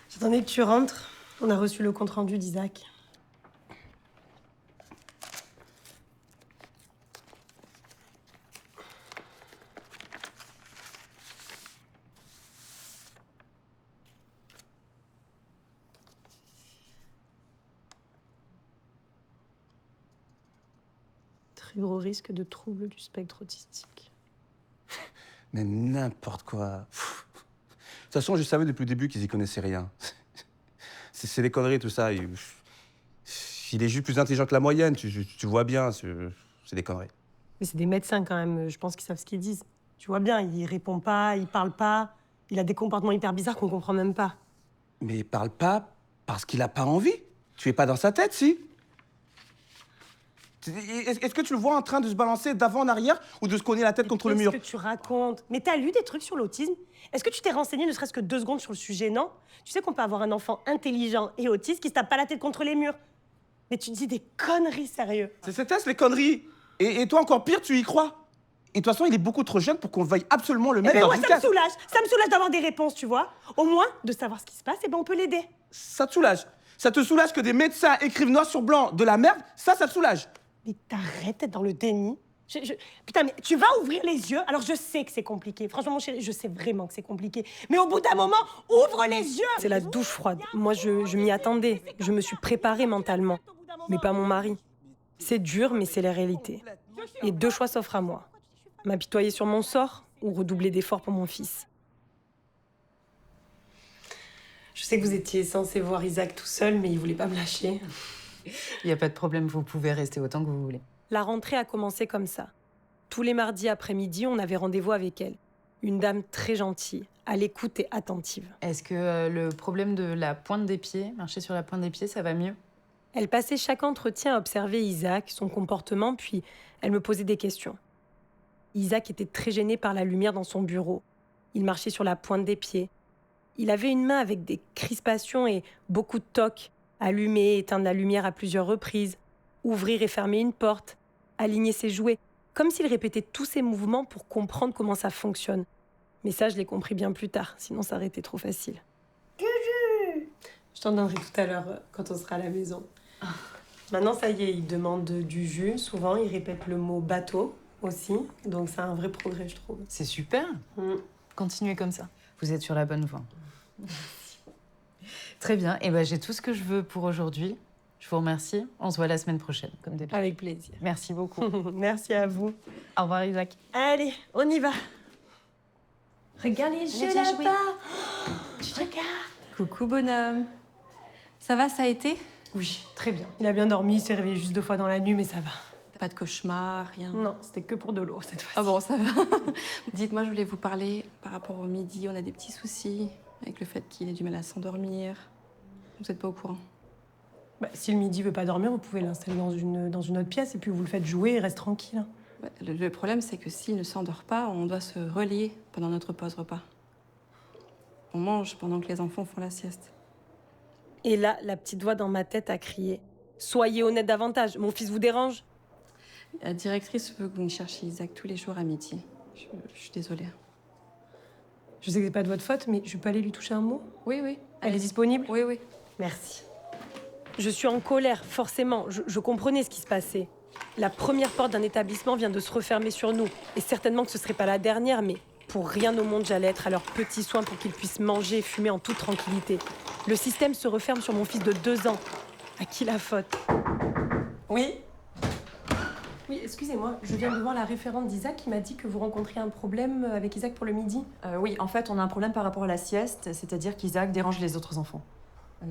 Speaker 10: J'attendais que tu rentres. On a reçu le compte-rendu d'Isaac. Très gros risque de trouble du spectre autistique.
Speaker 13: Mais n'importe quoi. De toute façon, je savais depuis le début qu'ils y connaissaient rien. C'est des conneries, tout ça.
Speaker 19: il est juste plus intelligent que la moyenne, tu vois bien, c'est des conneries.
Speaker 10: Mais c'est des médecins quand même, je pense qu'ils savent ce qu'ils disent. Tu vois bien, il répond pas, il parle pas, il a des comportements hyper bizarres qu'on comprend même pas.
Speaker 19: Mais il parle pas parce qu'il a pas envie. Tu es pas dans sa tête, si? Est-ce que tu le vois en train de se balancer d'avant en arrière ou de se cogner la tête contre le mur?
Speaker 10: Qu'est-ce que tu racontes? Mais t'as lu des trucs sur l'autisme? Est-ce que tu t'es renseigné ne serait-ce que 2 secondes sur le sujet, non? Tu sais qu'on peut avoir un enfant intelligent et autiste qui se tape pas la tête contre les murs. Mais tu dis des conneries, sérieux.
Speaker 19: C'est ces tests, les conneries. Et toi, encore pire, tu y crois. Et de toute façon, il est beaucoup trop jeune pour qu'on veuille absolument le mettre
Speaker 10: Mais
Speaker 19: dans
Speaker 10: moi,
Speaker 19: une
Speaker 10: ça
Speaker 19: case.
Speaker 10: me soulage. Ça me soulage d'avoir des réponses, tu vois. Au moins, de savoir ce qui se passe, et ben on peut l'aider.
Speaker 19: Ça te soulage. Ça te soulage que des médecins écrivent noir sur blanc de la merde. Ça te soulage.
Speaker 10: Mais t'arrêtes d'être dans le déni. Putain, mais tu vas ouvrir les yeux. Alors, je sais que c'est compliqué. Franchement, mon chéri, je sais vraiment que c'est compliqué. Mais au bout d'un moment, ouvre les yeux. C'est la douche froide. Moi, je m'y attendais. Je me suis préparée mentalement. Mais pas mon mari. C'est dur, mais c'est la réalité. Et 2 choix s'offrent à moi. M'apitoyer sur mon sort ou redoubler d'efforts pour mon fils. Je sais que vous étiez censé voir Isaac tout seul, mais il voulait pas me lâcher.
Speaker 1: Il n'y a pas de problème, vous pouvez rester autant que vous voulez.
Speaker 10: La rentrée a commencé comme ça. Tous les mardis après-midi, on avait rendez-vous avec elle. Une dame très gentille, à l'écoute et attentive.
Speaker 1: Est-ce que le problème de la pointe des pieds, marcher sur la pointe des pieds, ça va mieux?
Speaker 10: Elle passait chaque entretien à observer Isaac, son comportement, puis elle me posait des questions. Isaac était très gêné par la lumière dans son bureau. Il marchait sur la pointe des pieds. Il avait une main avec des crispations et beaucoup de tocs. Allumer et éteindre la lumière à plusieurs reprises. Ouvrir et fermer une porte. Aligner ses jouets. Comme s'il répétait tous ses mouvements pour comprendre comment ça fonctionne. Mais ça, je l'ai compris bien plus tard, sinon ça aurait été trop facile. Juju! Je t'en donnerai tout à l'heure quand on sera à la maison. Maintenant, ça y est, il demande du jus. Souvent, il répète le mot bateau aussi. Donc, c'est un vrai progrès, je trouve.
Speaker 1: C'est super. Continuez comme ça. Vous êtes sur la bonne voie. Très bien. Et ben, j'ai tout ce que je veux pour aujourd'hui. Je vous remercie. On se voit la semaine prochaine, comme d'habitude.
Speaker 10: Avec plaisir.
Speaker 1: Merci beaucoup.
Speaker 10: Merci à vous.
Speaker 1: Au revoir, Isaac.
Speaker 10: Allez, on y va. Regarde les
Speaker 23: jeux
Speaker 10: là-bas.
Speaker 23: Regarde. Coucou, bonhomme. Ça va, ça a été?
Speaker 10: Oui, très bien. Il a bien dormi, il s'est réveillé juste 2 fois dans la nuit, mais ça va.
Speaker 23: Pas de cauchemar, rien?
Speaker 10: Non, c'était que pour de l'eau cette fois-ci.
Speaker 23: Ah bon, ça va. Dites-moi, je voulais vous parler par rapport au midi. On a des petits soucis avec le fait qu'il ait du mal à s'endormir. Vous n'êtes pas au courant?
Speaker 10: Bah, si le midi veut pas dormir, vous pouvez l'installer dans une autre pièce et puis vous le faites jouer et reste tranquille.
Speaker 23: Ouais, le problème, c'est que s'il ne s'endort pas, on doit se relier pendant notre pause repas. On mange pendant que les enfants font la sieste.
Speaker 10: Et là, la petite voix dans ma tête a crié « Soyez honnête davantage, mon fils vous dérange ?»
Speaker 23: La directrice veut que vous me cherchiez Isaac tous les jours à midi. Je suis désolée.
Speaker 10: Je sais que c'est pas de votre faute, mais je peux aller lui toucher un mot?
Speaker 23: Oui, oui.
Speaker 10: Elle est disponible?
Speaker 23: Oui, oui.
Speaker 10: Merci. Je suis en colère, forcément. Je comprenais ce qui se passait. La première porte d'un établissement vient de se refermer sur nous. Et certainement que ce serait pas la dernière, mais pour rien au monde, j'allais être à leurs petits soins pour qu'ils puissent manger et fumer en toute tranquillité. Le système se referme sur mon fils de 2 ans. À qui la faute? Oui? Oui, excusez-moi, je viens de voir la référente d'Isaac qui m'a dit que vous rencontriez un problème avec Isaac pour le midi.
Speaker 3: Oui, en fait, on a un problème par rapport à la sieste, c'est-à-dire qu'Isaac dérange les autres enfants.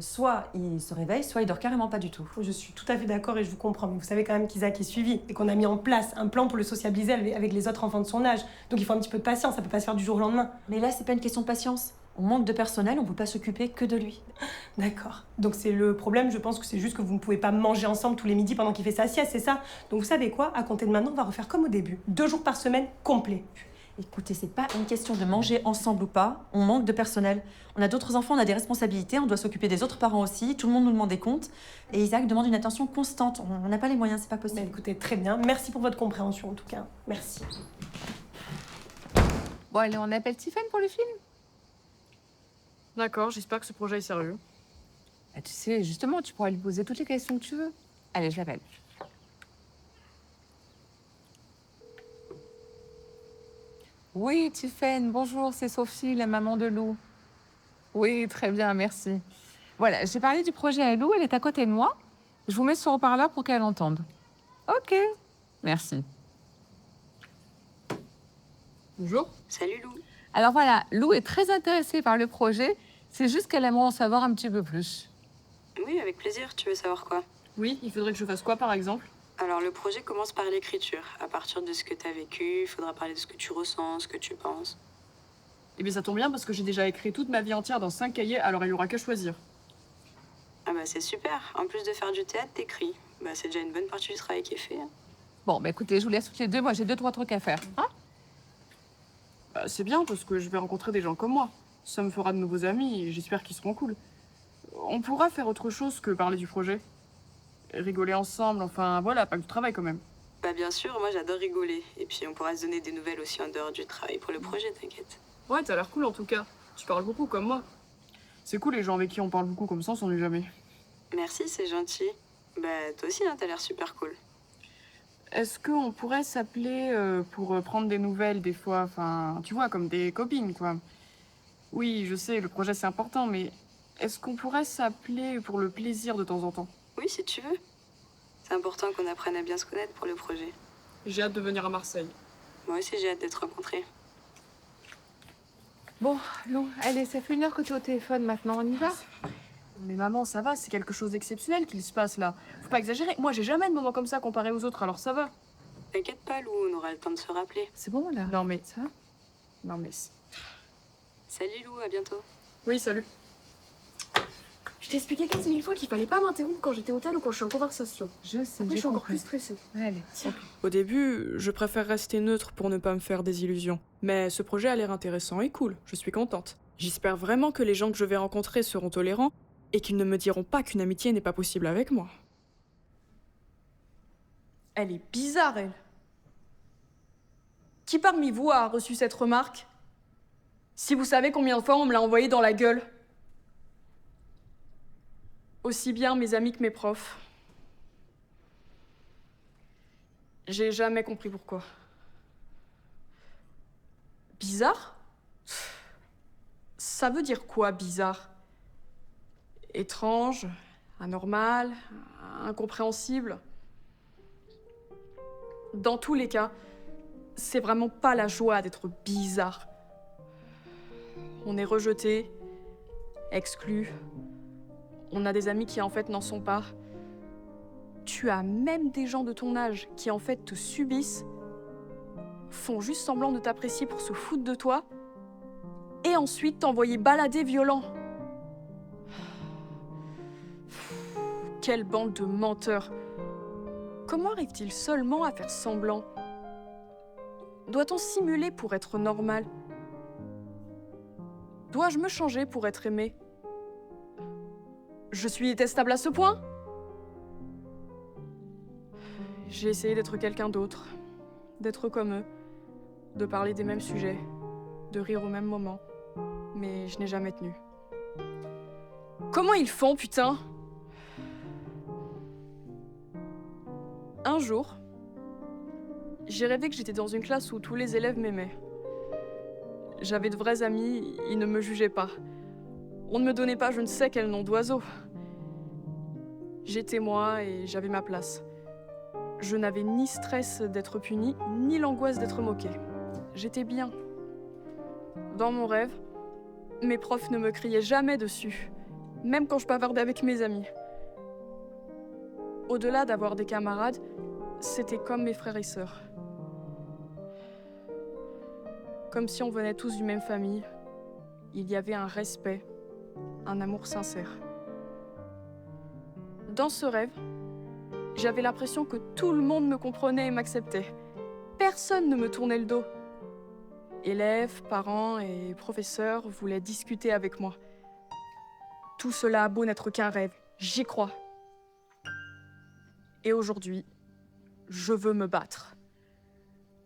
Speaker 3: Soit il se réveille, soit il dort carrément pas du tout.
Speaker 10: Je suis tout à fait d'accord et je vous comprends, mais vous savez quand même qu'Isaac est suivi et qu'on a mis en place un plan pour le sociabiliser avec les autres enfants de son âge. Donc il faut un petit peu de patience, ça peut pas se faire du jour au lendemain.
Speaker 3: Mais là, c'est pas une question de patience. On manque de personnel, on peut pas s'occuper que de lui.
Speaker 10: D'accord. Donc c'est le problème, je pense que c'est juste que vous ne pouvez pas manger ensemble tous les midis pendant qu'il fait sa sieste, c'est ça? Donc vous savez quoi? À compter de maintenant, on va refaire comme au début. 2 jours par semaine, complet.
Speaker 3: Écoutez, c'est pas une question de manger ensemble ou pas, on manque de personnel. On a d'autres enfants, on a des responsabilités, on doit s'occuper des autres parents aussi, tout le monde nous demande des comptes. Et Isaac demande une attention constante. On n'a pas les moyens, c'est pas possible.
Speaker 10: Mais écoutez, très bien. Merci pour votre compréhension en tout cas. Merci.
Speaker 2: Bon, allez, on appelle Tiffany pour le film?
Speaker 22: D'accord, j'espère que ce projet est sérieux.
Speaker 2: Ah, tu sais, justement, tu pourras lui poser toutes les questions que tu veux. Allez, je l'appelle. Oui, Tiffany, bonjour, c'est Sophie, la maman de Lou. Oui, très bien, merci. Voilà, j'ai parlé du projet à Lou, elle est à côté de moi. Je vous mets sur haut-parleur pour qu'elle entende. Ok, merci.
Speaker 22: Bonjour.
Speaker 23: Salut Lou.
Speaker 2: Alors voilà, Lou est très intéressée par le projet, c'est juste qu'elle aimerait en savoir un petit peu plus.
Speaker 23: Oui, avec plaisir. Tu veux savoir quoi?
Speaker 22: Oui, il faudrait que je fasse quoi par exemple?
Speaker 5: Alors le projet commence par l'écriture. À partir de ce que t'as vécu, il faudra parler de ce que tu ressens, ce que tu penses.
Speaker 22: Eh bien ça tombe bien parce que j'ai déjà écrit toute ma vie entière dans 5 cahiers, alors il y aura qu'à choisir.
Speaker 5: Ah bah c'est super. En plus de faire du théâtre, t'écris. Bah c'est déjà une bonne partie du travail qui est fait.
Speaker 2: Bon, bah écoutez, je vous laisse toutes les deux. Moi, j'ai 2-3 trucs à faire. Hein?
Speaker 22: Bah, c'est bien parce que je vais rencontrer des gens comme moi. Ça me fera de nouveaux amis et j'espère qu'ils seront cool. On pourra faire autre chose que parler du projet. Rigoler ensemble, enfin voilà, pas que du travail quand même.
Speaker 5: Bah bien sûr, moi j'adore rigoler. Et puis on pourra se donner des nouvelles aussi en dehors du travail pour le projet, t'inquiète.
Speaker 22: Ouais, t'as l'air cool en tout cas. Tu parles beaucoup comme moi. C'est cool les gens avec qui on parle beaucoup comme ça, on s'ennuie jamais.
Speaker 5: Merci, c'est gentil. Bah toi aussi, hein, t'as l'air super cool.
Speaker 22: Est-ce qu'on pourrait s'appeler pour prendre des nouvelles des fois, enfin, tu vois, comme des copines, quoi. Oui, je sais, le projet c'est important, mais est-ce qu'on pourrait s'appeler pour le plaisir de temps en temps?
Speaker 5: Oui, si tu veux. C'est important qu'on apprenne à bien se connaître pour le projet.
Speaker 22: J'ai hâte de venir à Marseille.
Speaker 5: Moi aussi, j'ai hâte d'être rencontrée.
Speaker 2: Bon, Lou, allez, ça fait 1 heure que tu es au téléphone maintenant, on y va?
Speaker 22: Mais maman, ça va, c'est quelque chose d'exceptionnel qu'il se passe là. Faut pas exagérer. Moi, j'ai jamais de moment comme ça comparé aux autres, alors ça va.
Speaker 5: T'inquiète pas, Lou, on aura le temps de se rappeler.
Speaker 2: C'est bon, là?
Speaker 22: Non, mais...
Speaker 2: Ça va?
Speaker 22: Non, mais...
Speaker 5: Salut, Lou, à bientôt.
Speaker 22: Oui, salut.
Speaker 23: Je t'ai expliqué 15 000 fois qu'il fallait pas m'interrompre quand j'étais au tel ou quand je suis en conversation.
Speaker 2: Je sais,
Speaker 23: Après, je suis encore plus stressée.
Speaker 2: Allez, tiens.
Speaker 22: Au début, je préfère rester neutre pour ne pas me faire des illusions. Mais ce projet a l'air intéressant et cool, je suis contente. J'espère vraiment que les gens que je vais rencontrer seront tolérants et qu'ils ne me diront pas qu'une amitié n'est pas possible avec moi. Elle est bizarre, elle. Qui parmi vous a reçu cette remarque? Si vous savez combien de fois on me l'a envoyée dans la gueule. Aussi bien mes amis que mes profs. J'ai jamais compris pourquoi. Bizarre? Ça veut dire quoi, bizarre? Étrange, anormal, incompréhensible. Dans tous les cas, c'est vraiment pas la joie d'être bizarre. On est rejeté, exclu. On a des amis qui en fait n'en sont pas. Tu as même des gens de ton âge qui en fait te subissent, font juste semblant de t'apprécier pour se foutre de toi, et ensuite t'envoyer balader violent. Quelle bande de menteurs! Comment arrive-t-il seulement à faire semblant? Doit-on simuler pour être normal? Dois-je me changer pour être aimé? Je suis détestable à ce point? J'ai essayé d'être quelqu'un d'autre, d'être comme eux, de parler des mêmes sujets, de rire au même moment, mais je n'ai jamais tenu. Comment ils font, putain? Un jour, j'ai rêvé que j'étais dans une classe où tous les élèves m'aimaient. J'avais de vrais amis, ils ne me jugeaient pas. On ne me donnait pas je ne sais quel nom d'oiseau. J'étais moi et j'avais ma place. Je n'avais ni stress d'être puni, ni l'angoisse d'être moqué. J'étais bien. Dans mon rêve, mes profs ne me criaient jamais dessus, même quand je bavardais avec mes amis. Au-delà d'avoir des camarades, c'était comme mes frères et sœurs. Comme si on venait tous d'une même famille, il y avait un respect, un amour sincère. Dans ce rêve, j'avais l'impression que tout le monde me comprenait et m'acceptait. Personne ne me tournait le dos. Élèves, parents et professeurs voulaient discuter avec moi. Tout cela a beau n'être qu'un rêve, j'y crois. Et aujourd'hui, je veux me battre.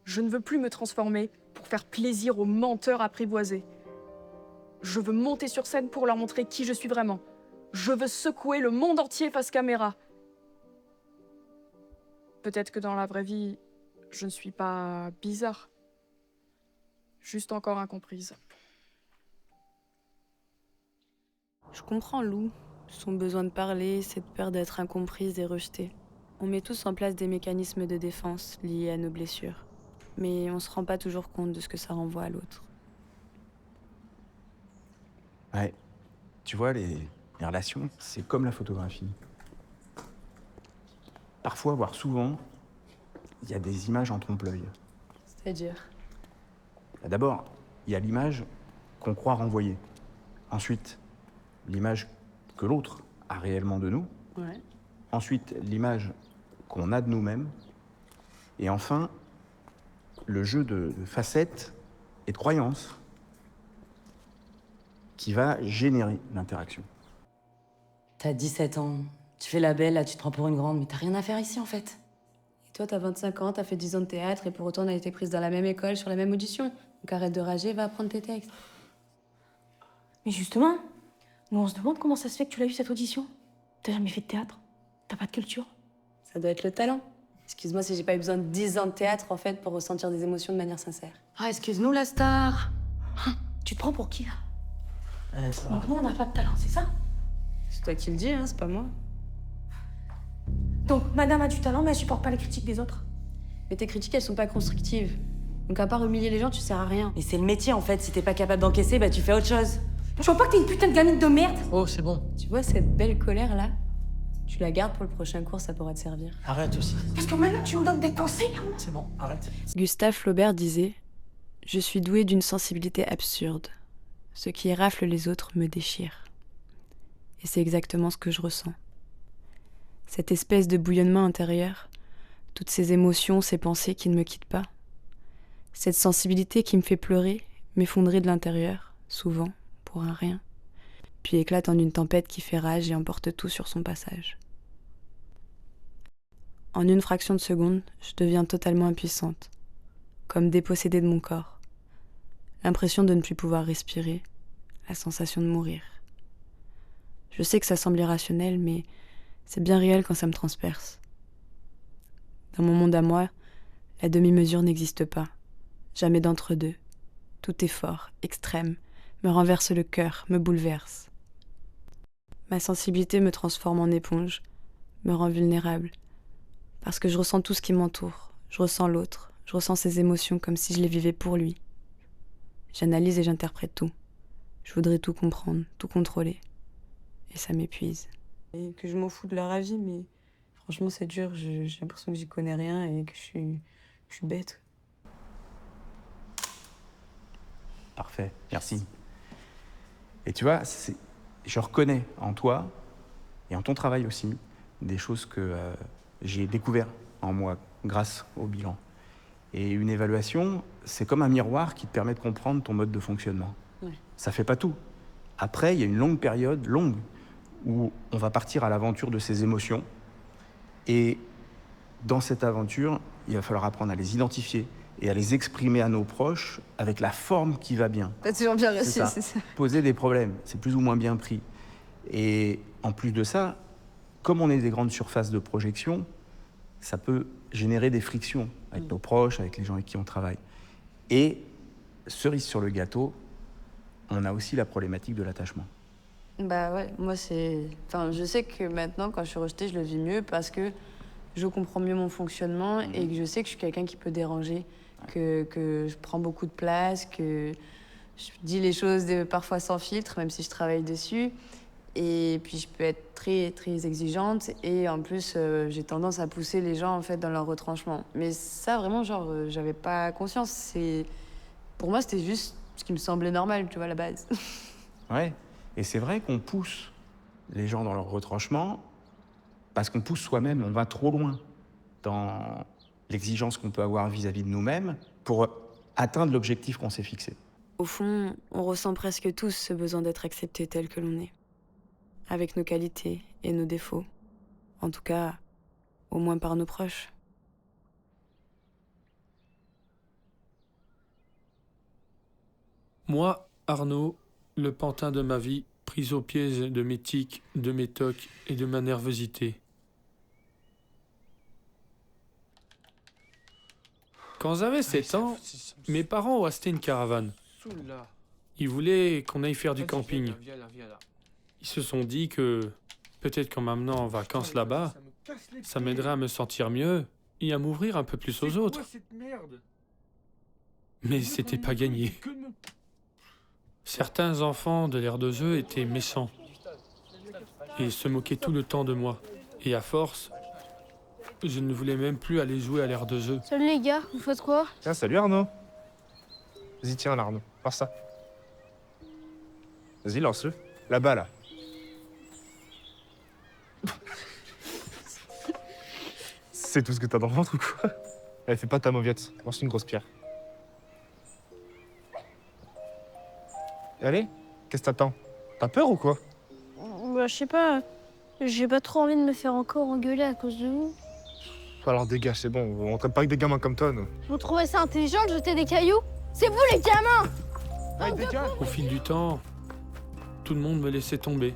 Speaker 22: Je ne veux plus me transformer pour faire plaisir aux menteurs apprivoisés. Je veux monter sur scène pour leur montrer qui je suis vraiment. Je veux secouer le monde entier face caméra. Peut-être que dans la vraie vie, je ne suis pas bizarre. Juste encore incomprise.
Speaker 5: Je comprends Lou. Son besoin de parler, cette peur d'être incomprise et rejetée. On met tous en place des mécanismes de défense liés à nos blessures. Mais on se rend pas toujours compte de ce que ça renvoie à l'autre.
Speaker 6: Ouais. Tu vois, les relations, c'est comme la photographie. parfois, voire souvent, il y a des images en trompe-l'œil.
Speaker 5: C'est-à-dire?
Speaker 6: D'abord, il y a l'image qu'on croit renvoyer. Ensuite, l'image que l'autre a réellement de nous.
Speaker 5: Ouais.
Speaker 6: Ensuite, l'image qu'on a de nous-mêmes. Et enfin, le jeu de facettes et de croyances qui va générer l'interaction.
Speaker 8: T'as 17 ans, tu fais la belle, là tu te prends pour une grande, mais t'as rien à faire ici en fait.
Speaker 5: Et toi, t'as 25 ans, t'as fait 10 ans de théâtre, et pour autant, on a été prise dans la même école, sur la même audition. Donc arrête de rager, va apprendre tes textes.
Speaker 9: Mais justement, nous on se demande comment ça se fait que tu l'as eu cette audition. T'as jamais fait de théâtre, t'as pas de culture.
Speaker 5: Ça doit être le talent. Excuse-moi si j'ai pas eu besoin de 10 ans de théâtre, en fait, pour ressentir des émotions de manière sincère.
Speaker 9: Ah, excuse-nous la star. Hein, tu te prends pour qui là? Donc nous on n'a pas de talent, c'est ça?
Speaker 5: C'est toi qui le dis, hein, c'est pas moi.
Speaker 9: Donc madame a du talent, mais elle supporte pas les critiques des autres.
Speaker 5: Mais tes critiques, elles sont pas constructives. Donc à part humilier les gens, tu sers à rien.
Speaker 8: Mais c'est le métier en fait, si t'es pas capable d'encaisser, bah tu fais autre chose.
Speaker 9: Je vois pas que t'es une putain de gamine de merde.
Speaker 11: Oh, c'est bon.
Speaker 5: Tu vois cette belle colère-là? Tu la gardes pour le prochain cours, ça pourra te servir.
Speaker 11: Arrête aussi.
Speaker 9: Parce que maintenant tu me donnes des conseils.
Speaker 11: C'est bon, arrête.
Speaker 5: Gustave Flaubert disait « Je suis doué d'une sensibilité absurde. Ce qui rafle les autres me déchire. » Et c'est exactement ce que je ressens. Cette espèce de bouillonnement intérieur, toutes ces émotions, ces pensées qui ne me quittent pas. Cette sensibilité qui me fait pleurer, m'effondrer de l'intérieur, souvent, pour un rien, puis éclate en une tempête qui fait rage et emporte tout sur son passage. En une fraction de seconde, je deviens totalement impuissante, comme dépossédée de mon corps. L'impression de ne plus pouvoir respirer, la sensation de mourir. Je sais que ça semble irrationnel, mais c'est bien réel quand ça me transperce. Dans mon monde à moi, la demi-mesure n'existe pas. Jamais d'entre-deux. Tout est fort, extrême, me renverse le cœur, me bouleverse. Ma sensibilité me transforme en éponge, me rend vulnérable, parce que je ressens tout ce qui m'entoure, je ressens l'autre, je ressens ses émotions comme si je les vivais pour lui. J'analyse et j'interprète tout. Je voudrais tout comprendre, tout contrôler. Et ça m'épuise. Et que je m'en fous de leur avis, mais franchement c'est dur, j'ai l'impression que j'y connais rien et que je suis bête.
Speaker 6: Parfait, merci. Et tu vois, je reconnais en toi et en ton travail aussi des choses que j'ai découvertes en moi grâce au bilan. Et une évaluation, c'est comme un miroir qui te permet de comprendre ton mode de fonctionnement.
Speaker 5: Ouais.
Speaker 6: Ça fait pas tout. Après, il y a une longue période, où on va partir à l'aventure de ses émotions. Et dans cette aventure, il va falloir apprendre à les identifier et à les exprimer à nos proches avec la forme qui va bien.
Speaker 5: T'as toujours bien réussi, c'est ça.
Speaker 6: Poser des problèmes, c'est plus ou moins bien pris. Et en plus de ça, comme on est des grandes surfaces de projection, ça peut générer des frictions avec nos proches, avec les gens avec qui on travaille. Et, cerise sur le gâteau, on a aussi la problématique de l'attachement.
Speaker 5: Bah ouais, moi c'est... Enfin, je sais que maintenant, quand je suis rejetée, je le vis mieux parce que je comprends mieux mon fonctionnement et que je sais que je suis quelqu'un qui peut déranger, que je prends beaucoup de place, que je dis les choses parfois sans filtre, même si je travaille dessus. Et puis je peux être très, très exigeante et en plus, j'ai tendance à pousser les gens en fait dans leur retranchement. Mais ça, vraiment, genre, j'avais pas conscience. Pour moi, c'était juste ce qui me semblait normal, tu vois, à la base.
Speaker 6: Ouais. Et c'est vrai qu'on pousse les gens dans leur retranchement parce qu'on pousse soi-même, on va trop loin dans l'exigence qu'on peut avoir vis-à-vis de nous-mêmes pour atteindre l'objectif qu'on s'est fixé.
Speaker 5: Au fond, on ressent presque tous ce besoin d'être accepté tel que l'on est, avec nos qualités et nos défauts. En tout cas, au moins par nos proches.
Speaker 15: Moi, Arnaud, le pantin de ma vie, pris au piège de mes tics, de mes tocs et de ma nervosité. Quand j'avais 7 ans, mes parents ont acheté une caravane. Ils voulaient qu'on aille faire du camping. Ils se sont dit que peut-être qu'en m'amenant en vacances là-bas, ça m'aiderait à me sentir mieux et à m'ouvrir un peu plus aux autres. Mais c'était pas gagné. Certains enfants de l'air de jeu étaient méchants et se moquaient tout le temps de moi. Et à force, Je ne voulais même plus aller jouer à l'air de jeu.
Speaker 7: Salut les gars, vous faites quoi?
Speaker 4: Tiens, salut Arnaud. Vas-y, tiens, là, Arnaud. Voir ça. Vas-y, lance-le. Là-bas, là. C'est tout ce que t'as dans le ventre ou quoi? Allez, fais pas ta mauviette. Lance une grosse pierre. Allez, qu'est-ce que t'attends? T'as peur ou quoi?
Speaker 7: Bah, je sais pas. J'ai pas trop envie de me faire encore engueuler à cause de vous.
Speaker 4: Alors dégage, c'est bon. On traite pas avec des gamins comme toi, nous.
Speaker 7: Vous trouvez ça intelligent de jeter des cailloux? C'est vous les gamins!
Speaker 4: Allez, dégage!
Speaker 15: Au fil du temps, tout le monde me laissait tomber.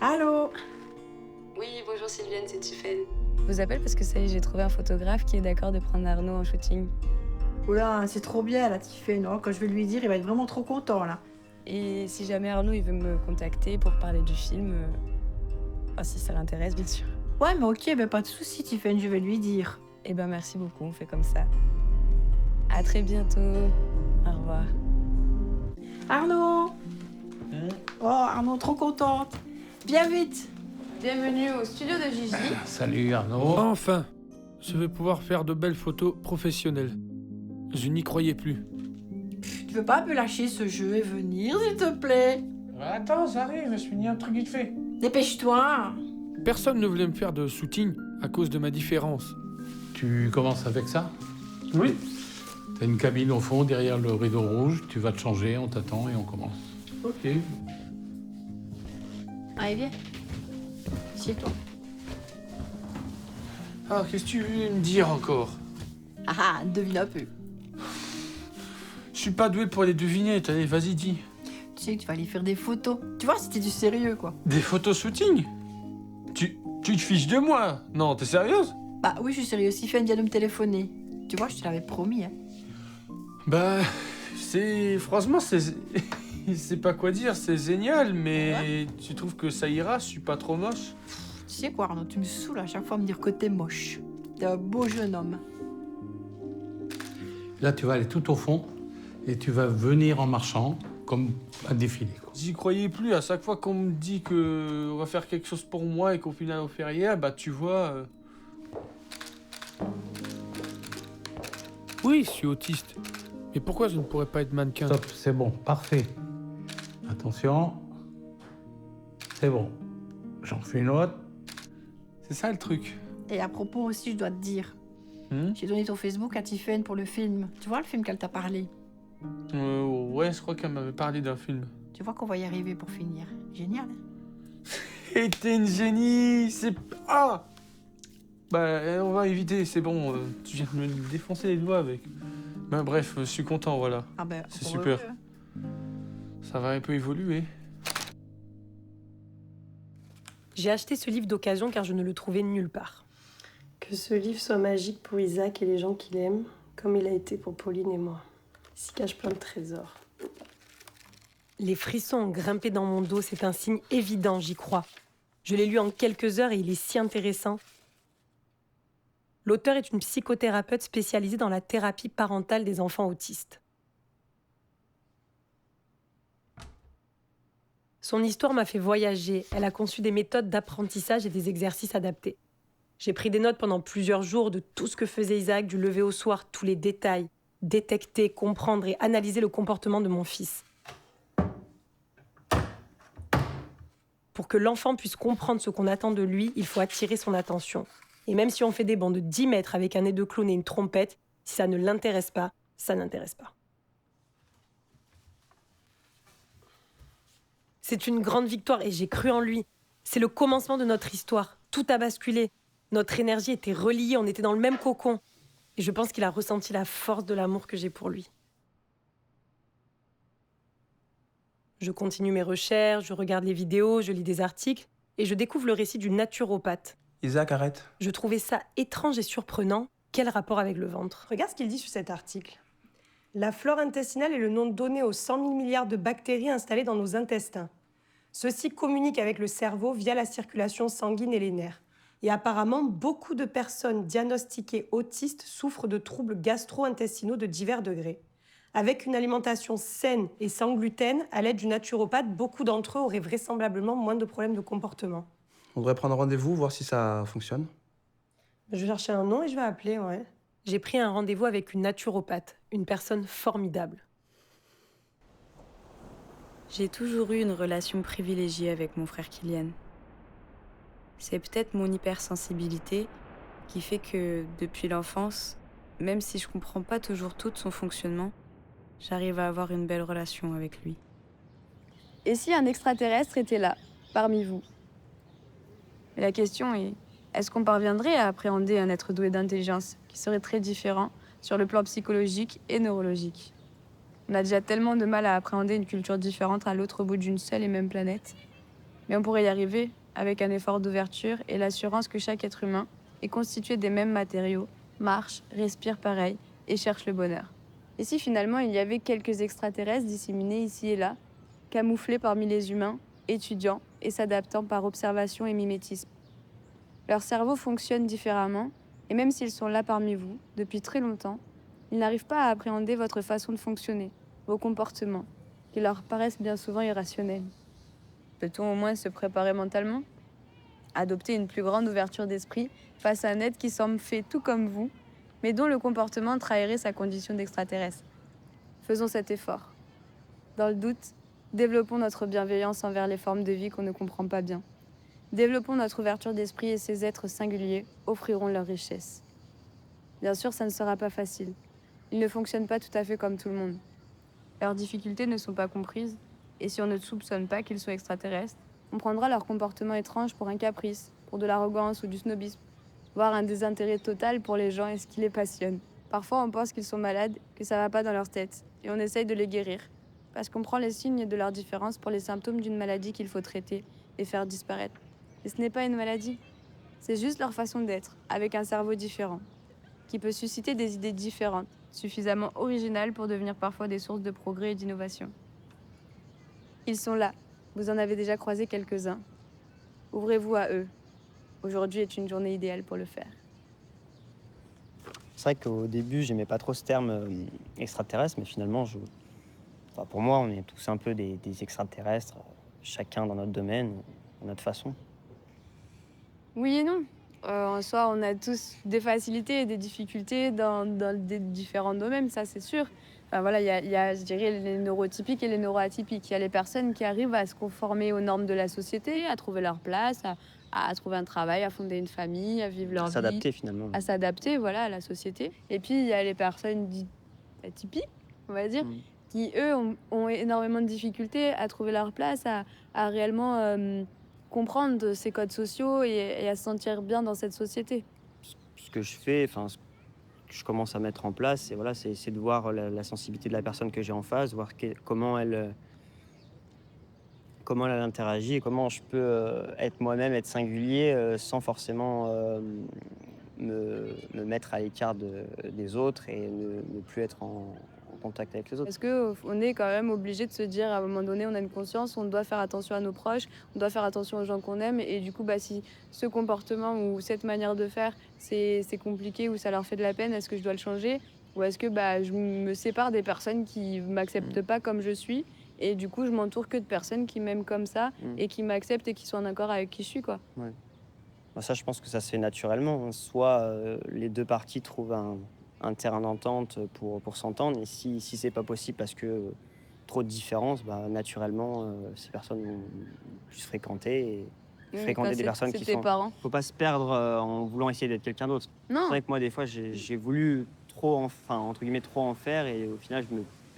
Speaker 10: Allô?
Speaker 5: Oui, bonjour Sylviane, c'est Tiffaine. Je vous appelle parce que ça y est, j'ai trouvé un photographe qui est d'accord de prendre Arnaud en shooting.
Speaker 14: Oula, c'est trop bien, là, Tiffany. Non, quand je vais lui dire, il va être vraiment trop content, là.
Speaker 5: Et si jamais Arnaud il veut me contacter pour parler du film, si ça l'intéresse, bien sûr.
Speaker 14: Ouais, mais ok, ben pas de soucis, Tiffany, je vais lui dire.
Speaker 5: Eh ben merci beaucoup, on fait comme ça. À très bientôt. Au revoir.
Speaker 14: Arnaud! Oh, Arnaud, trop contente. Viens vite.
Speaker 9: Bienvenue au studio de Gigi.
Speaker 15: Salut Arnaud. Enfin, je vais pouvoir faire de belles photos professionnelles. Je n'y croyais plus.
Speaker 14: Tu veux pas me lâcher ce jeu et venir, s'il te plaît?
Speaker 16: Attends, j'arrive, je finis un truc vite fait.
Speaker 14: Dépêche-toi.
Speaker 15: Personne ne voulait me faire de shooting à cause de ma différence.
Speaker 11: Tu commences avec ça?
Speaker 15: Oui.
Speaker 11: T'as une cabine au fond, derrière le rideau rouge. Tu vas te changer, on t'attend et on commence.
Speaker 15: Ok.
Speaker 14: Allez, viens. Assieds-toi.
Speaker 15: Alors, qu'est-ce que tu veux me dire encore?
Speaker 14: Ah, devine un peu.
Speaker 15: Je suis pas doué pour les devinettes, allez, vas-y, dis.
Speaker 14: Tu sais que tu vas aller faire des photos. Tu vois, c'était du sérieux, quoi.
Speaker 15: Des photos shooting? Tu te fiches de moi? Non, t'es sérieuse?
Speaker 14: Bah oui, je suis sérieuse. Tiffany vient de me téléphoner. Tu vois, je te l'avais promis, hein.
Speaker 15: Bah, franchement, c'est... c'est pas quoi dire, c'est génial, mais
Speaker 14: Ouais.
Speaker 15: tu trouves que ça ira? Je suis pas trop moche?
Speaker 14: Tu sais quoi, Arnaud, tu me saoules à chaque fois à me dire que t'es moche. T'es un beau jeune homme.
Speaker 11: Là, tu vas aller tout au fond et tu vas venir en marchant comme un défilé.
Speaker 15: J'y croyais plus. À chaque fois qu'on me dit qu'on va faire quelque chose pour moi et qu'au final on fait rien, bah tu vois... Oui, je suis autiste. Mais pourquoi je ne pourrais pas être mannequin?
Speaker 11: Stop, c'est bon, parfait. Attention. C'est bon. J'en fais une autre.
Speaker 15: C'est ça le truc.
Speaker 14: Et à propos aussi, je dois te dire.
Speaker 15: Hmm?
Speaker 14: J'ai donné ton Facebook à Tiffany pour le film. Tu vois le film qu'elle t'a parlé?
Speaker 15: Ouais, je crois qu'elle m'avait parlé d'un film.
Speaker 14: Tu vois qu'on va y arriver pour finir. Génial, hein?
Speaker 15: Et t'es une génie. C'est... Ah! Bah, on va éviter, c'est bon. Tu viens de me défoncer les doigts avec. Ben bref, je suis content, voilà.
Speaker 14: Ah ben,
Speaker 15: c'est
Speaker 14: encore
Speaker 15: super.
Speaker 14: heureux.
Speaker 15: Ça va un peu évoluer.
Speaker 10: J'ai acheté ce livre d'occasion car je ne le trouvais nulle part.
Speaker 12: Que ce livre soit magique pour Isaac et les gens qu'il aime, comme il a été pour Pauline et moi. Il s'y cache plein de trésors.
Speaker 10: Les frissons ont grimpé dans mon dos, c'est un signe évident, j'y crois. Je l'ai lu en quelques heures et il est si intéressant. L'auteur est une psychothérapeute spécialisée dans la thérapie parentale des enfants autistes. Son histoire m'a fait voyager. Elle a conçu des méthodes d'apprentissage et des exercices adaptés. J'ai pris des notes pendant plusieurs jours de tout ce que faisait Isaac, du lever au soir, tous les détails. Détecter, comprendre et analyser le comportement de mon fils. Pour que l'enfant puisse comprendre ce qu'on attend de lui, il faut attirer son attention. Et même si on fait des bancs de 10 mètres avec un nez de clown et une trompette, si ça ne l'intéresse pas, ça n'intéresse pas. C'est une grande victoire et j'ai cru en lui. C'est le commencement de notre histoire. Tout a basculé. Notre énergie était reliée, on était dans le même cocon. Et je pense qu'il a ressenti la force de l'amour que j'ai pour lui. Je continue mes recherches, je regarde les vidéos, je lis des articles et je découvre le récit d'une naturopathe.
Speaker 19: Isaac, arrête.
Speaker 10: Je trouvais ça étrange et surprenant. Quel rapport avec le ventre?
Speaker 12: Regarde ce qu'il dit sur cet article. La flore intestinale est le nom donné aux 100 000 milliards de bactéries installées dans nos intestins. Ceux-ci communiquent avec le cerveau via la circulation sanguine et les nerfs. Et apparemment, beaucoup de personnes diagnostiquées autistes souffrent de troubles gastro-intestinaux de divers degrés. Avec une alimentation saine et sans gluten, à l'aide du naturopathe, beaucoup d'entre eux auraient vraisemblablement moins de problèmes de comportement.
Speaker 19: On devrait prendre rendez-vous, voir si ça fonctionne.
Speaker 12: Je vais chercher un nom et je vais appeler, ouais.
Speaker 10: J'ai pris un rendez-vous avec une naturopathe, une personne formidable.
Speaker 5: J'ai toujours eu une relation privilégiée avec mon frère Kylian. C'est peut-être mon hypersensibilité qui fait que, depuis l'enfance, même si je comprends pas toujours tout de son fonctionnement, j'arrive à avoir une belle relation avec lui. Et si un extraterrestre était là, parmi vous? Et la question est, est-ce qu'on parviendrait à appréhender un être doué d'intelligence qui serait très différent sur le plan psychologique et neurologique? On a déjà tellement de mal à appréhender une culture différente à l'autre bout d'une seule et même planète. Mais on pourrait y arriver avec un effort d'ouverture et l'assurance que chaque être humain est constitué des mêmes matériaux, marche, respire pareil et cherche le bonheur. Et si finalement il y avait quelques extraterrestres disséminés ici et là, camouflés parmi les humains, étudiants et s'adaptant par observation et mimétisme? Leur cerveau fonctionne différemment, et même s'ils sont là parmi vous, depuis très longtemps, ils n'arrivent pas à appréhender votre façon de fonctionner, vos comportements, qui leur paraissent bien souvent irrationnels. Peut-on au moins se préparer mentalement? Adopter une plus grande ouverture d'esprit face à un être qui semble fait tout comme vous, mais dont le comportement trahirait sa condition d'extraterrestre. Faisons cet effort. Dans le doute, développons notre bienveillance envers les formes de vie qu'on ne comprend pas bien. Développons notre ouverture d'esprit et ces êtres singuliers offriront leur richesse. Bien sûr, ça ne sera pas facile. Ils ne fonctionnent pas tout à fait comme tout le monde. Leurs difficultés ne sont pas comprises, et si on ne soupçonne pas qu'ils soient extraterrestres, on prendra leur comportement étrange pour un caprice, pour de l'arrogance ou du snobisme, voire un désintérêt total pour les gens et ce qui les passionne. Parfois, on pense qu'ils sont malades, que ça va pas dans leur tête, et on essaye de les guérir, parce qu'on prend les signes de leur différence pour les symptômes d'une maladie qu'il faut traiter et faire disparaître. Et ce n'est pas une maladie, c'est juste leur façon d'être, avec un cerveau différent, qui peut susciter des idées différentes, suffisamment originales pour devenir parfois des sources de progrès et d'innovation. Ils sont là, vous en avez déjà croisé quelques-uns. Ouvrez-vous à eux. Aujourd'hui est une journée idéale pour le faire.
Speaker 17: C'est vrai qu'au début, j'aimais pas trop ce terme extraterrestre, mais finalement, enfin, pour moi, on est tous un peu des extraterrestres, chacun dans notre domaine, à notre façon.
Speaker 5: Oui et non. En soi, on a tous des facilités et des difficultés dans des différents domaines, ça c'est sûr. Enfin, voilà, il y a, je dirais, les neurotypiques et les neuroatypiques. Il y a les personnes qui arrivent à se conformer aux normes de la société, à trouver leur place, à trouver un travail, à fonder une famille, à vivre leur vie.
Speaker 17: À s'adapter finalement.
Speaker 5: À s'adapter, voilà, à la société. Et puis, il y a les personnes dites atypiques, on va dire, qui, eux, ont énormément de difficultés à trouver leur place, à réellement comprendre ces codes sociaux et à se sentir bien dans cette société.
Speaker 17: Ce que je fais, enfin, ce que je commence à mettre en place, c'est voilà, c'est de voir la sensibilité de la personne que j'ai en face, voir comment elle interagit et comment je peux être moi-même, être singulier sans forcément me mettre à l'écart des autres et ne plus être en contact avec les autres.
Speaker 5: Parce qu'on est quand même obligé de se dire, à un moment donné, on a une conscience, on doit faire attention à nos proches, on doit faire attention aux gens qu'on aime. Et du coup, si ce comportement ou cette manière de faire, c'est compliqué ou ça leur fait de la peine, est-ce que je dois le changer? Ou est-ce que je me sépare des personnes qui ne m'acceptent pas comme je suis? Et du coup, je m'entoure que de personnes qui m'aiment comme ça et qui m'acceptent et qui sont en accord avec qui je suis, quoi.
Speaker 17: Ouais. Ça, je pense que ça se fait naturellement. Soit les deux parties trouvent un terrain d'entente pour s'entendre, et si c'est pas possible parce que trop de différences, naturellement, ces personnes vont plus fréquenter fréquenter des personnes qui sont...
Speaker 5: parents.
Speaker 17: Faut pas se perdre en voulant essayer d'être quelqu'un d'autre. C'est vrai que moi, des fois, j'ai voulu trop, entre guillemets, trop en faire, et au final,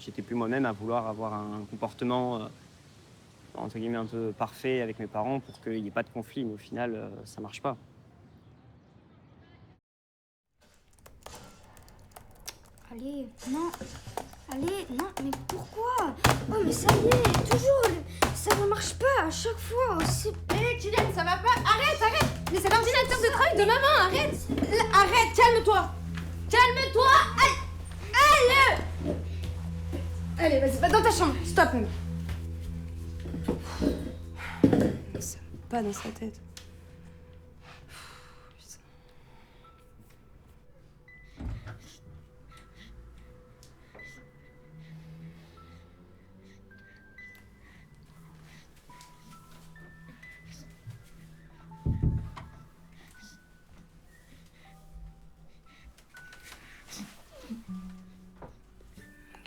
Speaker 17: j'étais plus moi-même à vouloir avoir un comportement entre guillemets un peu parfait avec mes parents pour qu'il n'y ait pas de conflit, mais au final, ça marche pas.
Speaker 7: Allez, non. Allez, non, mais pourquoi? Oh, mais ça y est, toujours. Ça ne marche pas à chaque fois.
Speaker 9: Hé, Kylian, ça va pas? Arrête. Mais c'est l'ordinateur de travail de maman, arrête. Arrête, calme-toi. Calme-toi. Allez, vas-y, va dans ta chambre. Stop.
Speaker 12: Ça va pas dans sa tête.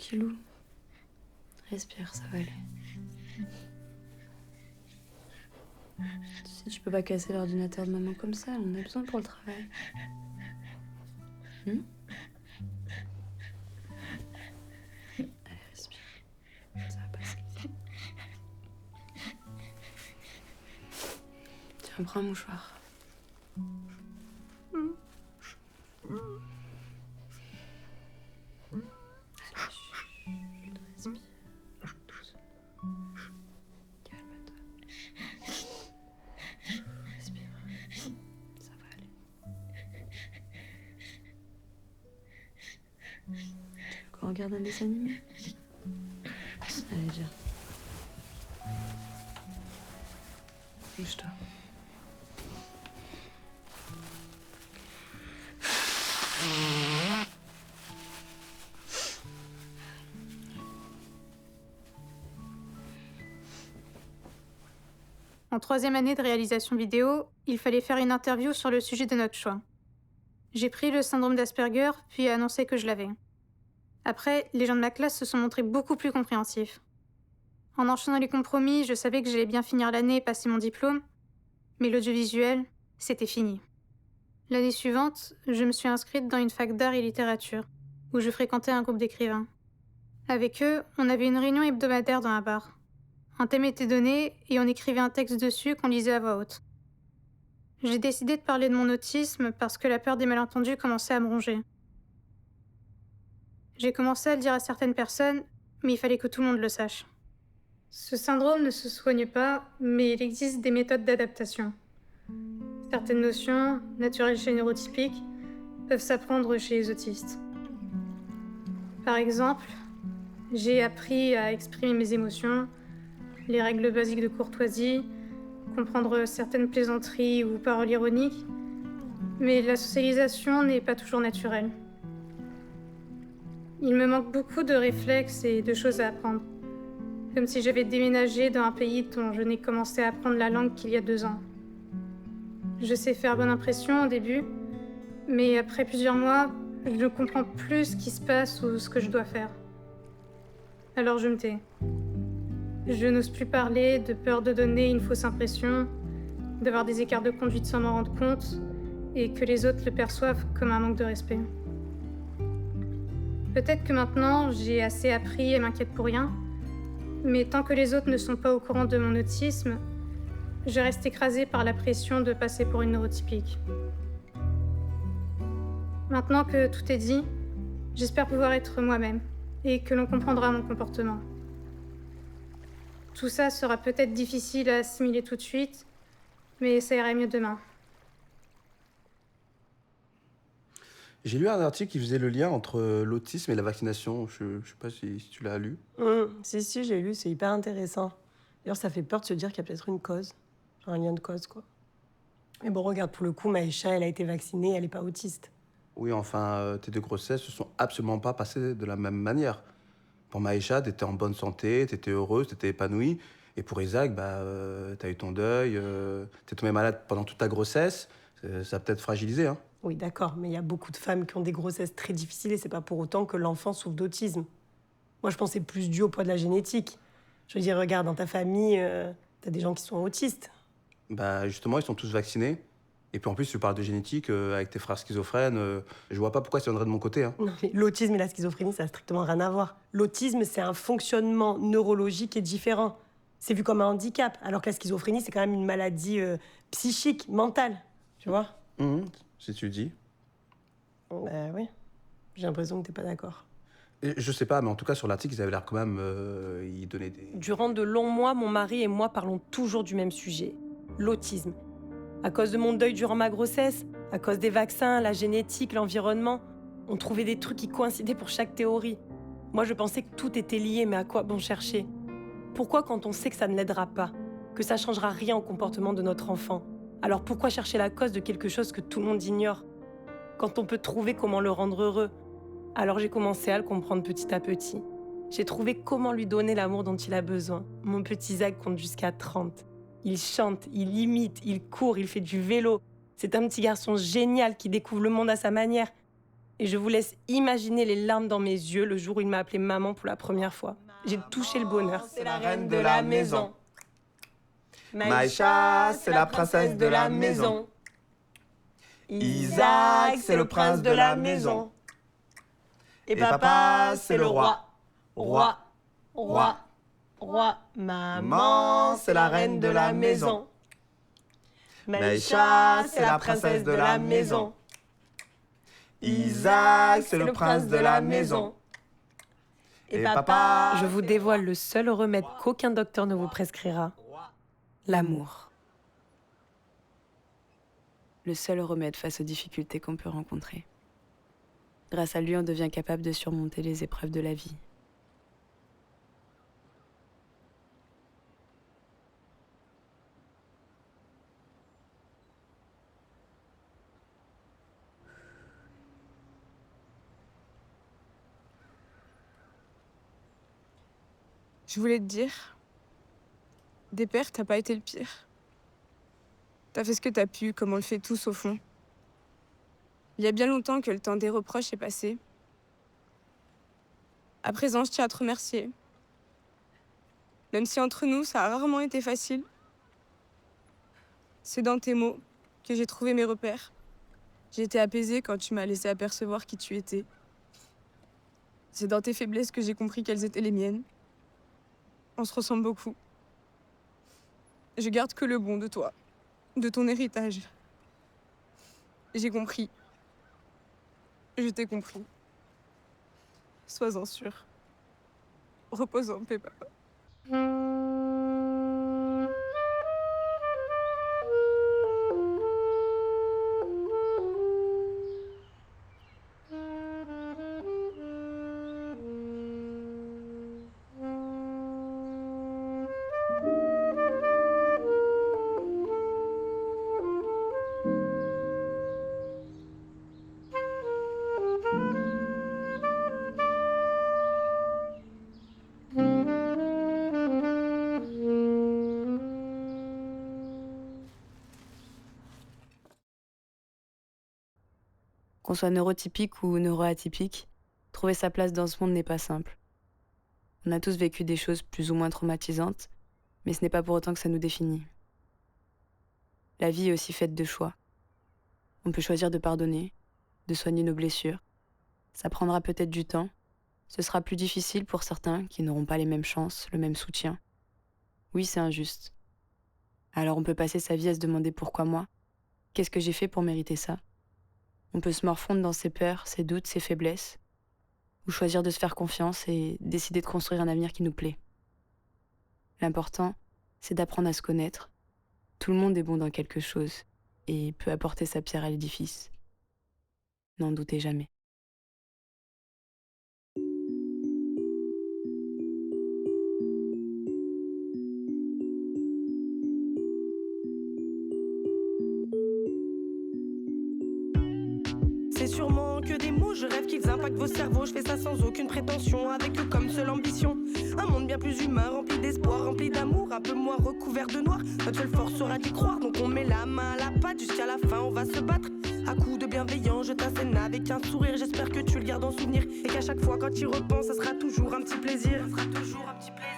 Speaker 5: Tranquillou. Respire, ça va aller. Tu sais, tu peux pas casser l'ordinateur de maman comme ça, elle en a besoin pour le travail. Allez, respire. Ça va passer. Tiens, prends un mouchoir. On regarde un dessin animé. Allez, viens. Bouge-toi.
Speaker 18: En 3e année de réalisation vidéo, il fallait faire une interview sur le sujet de notre choix. J'ai pris le syndrome d'Asperger, puis annoncé que je l'avais. Après, les gens de ma classe se sont montrés beaucoup plus compréhensifs. En enchaînant les compromis, je savais que j'allais bien finir l'année et passer mon diplôme, mais l'audiovisuel, c'était fini. L'année suivante, je me suis inscrite dans une fac d'art et littérature, où je fréquentais un groupe d'écrivains. Avec eux, on avait une réunion hebdomadaire dans un bar. Un thème était donné et on écrivait un texte dessus qu'on lisait à voix haute. J'ai décidé de parler de mon autisme parce que la peur des malentendus commençait à me ronger. J'ai commencé à le dire à certaines personnes, mais il fallait que tout le monde le sache. Ce syndrome ne se soigne pas, mais il existe des méthodes d'adaptation. Certaines notions, naturelles chez les neurotypiques, peuvent s'apprendre chez les autistes. Par exemple, j'ai appris à exprimer mes émotions, les règles basiques de courtoisie, comprendre certaines plaisanteries ou paroles ironiques, mais la socialisation n'est pas toujours naturelle. Il me manque beaucoup de réflexes et de choses à apprendre. Comme si j'avais déménagé dans un pays dont je n'ai commencé à apprendre la langue qu'il y a 2 ans. Je sais faire bonne impression au début, mais après plusieurs mois, je ne comprends plus ce qui se passe ou ce que je dois faire. Alors je me tais. Je n'ose plus parler de peur de donner une fausse impression, d'avoir des écarts de conduite sans m'en rendre compte, et que les autres le perçoivent comme un manque de respect. Peut-être que maintenant, j'ai assez appris et m'inquiète pour rien, mais tant que les autres ne sont pas au courant de mon autisme, je reste écrasée par la pression de passer pour une neurotypique. Maintenant que tout est dit, j'espère pouvoir être moi-même et que l'on comprendra mon comportement. Tout ça sera peut-être difficile à assimiler tout de suite, mais ça ira mieux demain.
Speaker 19: J'ai lu un article qui faisait le lien entre l'autisme et la vaccination. Je sais pas si tu l'as lu.
Speaker 12: Si, j'ai lu, c'est hyper intéressant. D'ailleurs, ça fait peur de se dire qu'il y a peut-être une cause. Genre un lien de cause, quoi. Mais bon, regarde, pour le coup, Maïcha, elle a été vaccinée, elle n'est pas autiste.
Speaker 19: Oui, enfin, tes 2 grossesses se sont absolument pas passées de la même manière. Pour Maïcha, t'étais en bonne santé, t'étais heureuse, t'étais épanouie. Et pour Isaac, t'as eu ton deuil, t'es tombée malade pendant toute ta grossesse. Ça a peut-être fragilisé, hein.
Speaker 12: Oui, d'accord, mais il y a beaucoup de femmes qui ont des grossesses très difficiles et c'est pas pour autant que l'enfant souffre d'autisme. Moi, je pensais plus dû au poids de la génétique. Je veux dire, regarde, dans ta famille, t'as des gens qui sont autistes.
Speaker 19: Justement, ils sont tous vaccinés. Et puis en plus, tu parles de génétique avec tes frères schizophrènes. Je vois pas pourquoi ça viendrait de mon côté, hein.
Speaker 12: Non, mais l'autisme et la schizophrénie, ça n'a strictement rien à voir. L'autisme, c'est un fonctionnement neurologique qui est différent. C'est vu comme un handicap, alors que la schizophrénie, c'est quand même une maladie psychique, mentale. Tu vois ?
Speaker 19: Si tu le dis.
Speaker 12: Oui. J'ai l'impression que t'es pas d'accord.
Speaker 19: Je sais pas, mais en tout cas, sur l'article, ils avaient l'air quand même... ils donnaient des...
Speaker 12: Durant de longs mois, mon mari et moi parlons toujours du même sujet. L'autisme. À cause de mon deuil durant ma grossesse, à cause des vaccins, la génétique, l'environnement, on trouvait des trucs qui coïncidaient pour chaque théorie. Moi, je pensais que tout était lié, mais à quoi bon chercher ? Pourquoi quand on sait que ça ne l'aidera pas ? Que ça changera rien au comportement de notre enfant ? Alors pourquoi chercher la cause de quelque chose que tout le monde ignore ? Quand on peut trouver comment le rendre heureux ? Alors j'ai commencé à le comprendre petit à petit. J'ai trouvé comment lui donner l'amour dont il a besoin. Mon petit Zach compte jusqu'à 30. Il chante, il imite, il court, il fait du vélo. C'est un petit garçon génial qui découvre le monde à sa manière. Et je vous laisse imaginer les larmes dans mes yeux le jour où il m'a appelée maman pour la première fois. J'ai touché le bonheur.
Speaker 6: C'est la reine de la maison. Maïcha, c'est la princesse de la maison. Isaac, c'est le prince de la maison.
Speaker 12: Et papa, c'est le roi. Roi, roi, roi. Maman, c'est la reine de la maison.
Speaker 6: Maïcha, c'est la princesse de la maison. Isaac, c'est le prince de la maison.
Speaker 12: Et papa, je vous dévoile le seul remède qu'aucun docteur ne vous prescrira. L'amour.
Speaker 5: Le seul remède face aux difficultés qu'on peut rencontrer. Grâce à lui, on devient capable de surmonter les épreuves de la vie.
Speaker 13: Je voulais te dire, des pères, t'as pas été le pire. T'as fait ce que t'as pu, comme on le fait tous au fond. Il y a bien longtemps que le temps des reproches est passé. À présent, je tiens à te remercier. Même si entre nous, ça a rarement été facile. C'est dans tes mots que j'ai trouvé mes repères. J'ai été apaisée quand tu m'as laissé apercevoir qui tu étais. C'est dans tes faiblesses que j'ai compris quelles étaient les miennes. On se ressemble beaucoup. Je garde que le bon de toi, de ton héritage. J'ai compris. Je t'ai compris. Sois-en sûr. Repose en paix, papa.
Speaker 5: Qu'on soit neurotypique ou neuroatypique, trouver sa place dans ce monde n'est pas simple. On a tous vécu des choses plus ou moins traumatisantes, mais ce n'est pas pour autant que ça nous définit. La vie est aussi faite de choix. On peut choisir de pardonner, de soigner nos blessures. Ça prendra peut-être du temps. Ce sera plus difficile pour certains qui n'auront pas les mêmes chances, le même soutien. Oui, c'est injuste. Alors on peut passer sa vie à se demander pourquoi moi ? Qu'est-ce que j'ai fait pour mériter ça ? On peut se morfondre dans ses peurs, ses doutes, ses faiblesses, ou choisir de se faire confiance et décider de construire un avenir qui nous plaît. L'important, c'est d'apprendre à se connaître. Tout le monde est bon dans quelque chose et peut apporter sa pierre à l'édifice. N'en doutez jamais.
Speaker 20: C'est sûrement que des mots, je rêve qu'ils impactent vos cerveaux. Je fais ça sans aucune prétention, avec eux comme seule ambition. Un monde bien plus humain, rempli d'espoir, rempli d'amour, un peu moins recouvert de noir. Notre seule force sera d'y croire, donc on met la main à la pâte. Jusqu'à la fin, on va se battre. À coups de bienveillance, je t'assène avec un sourire. J'espère que tu le gardes en souvenir. Et qu'à chaque fois, quand tu y repenses, ça sera toujours un petit plaisir. Ça sera toujours un petit plaisir.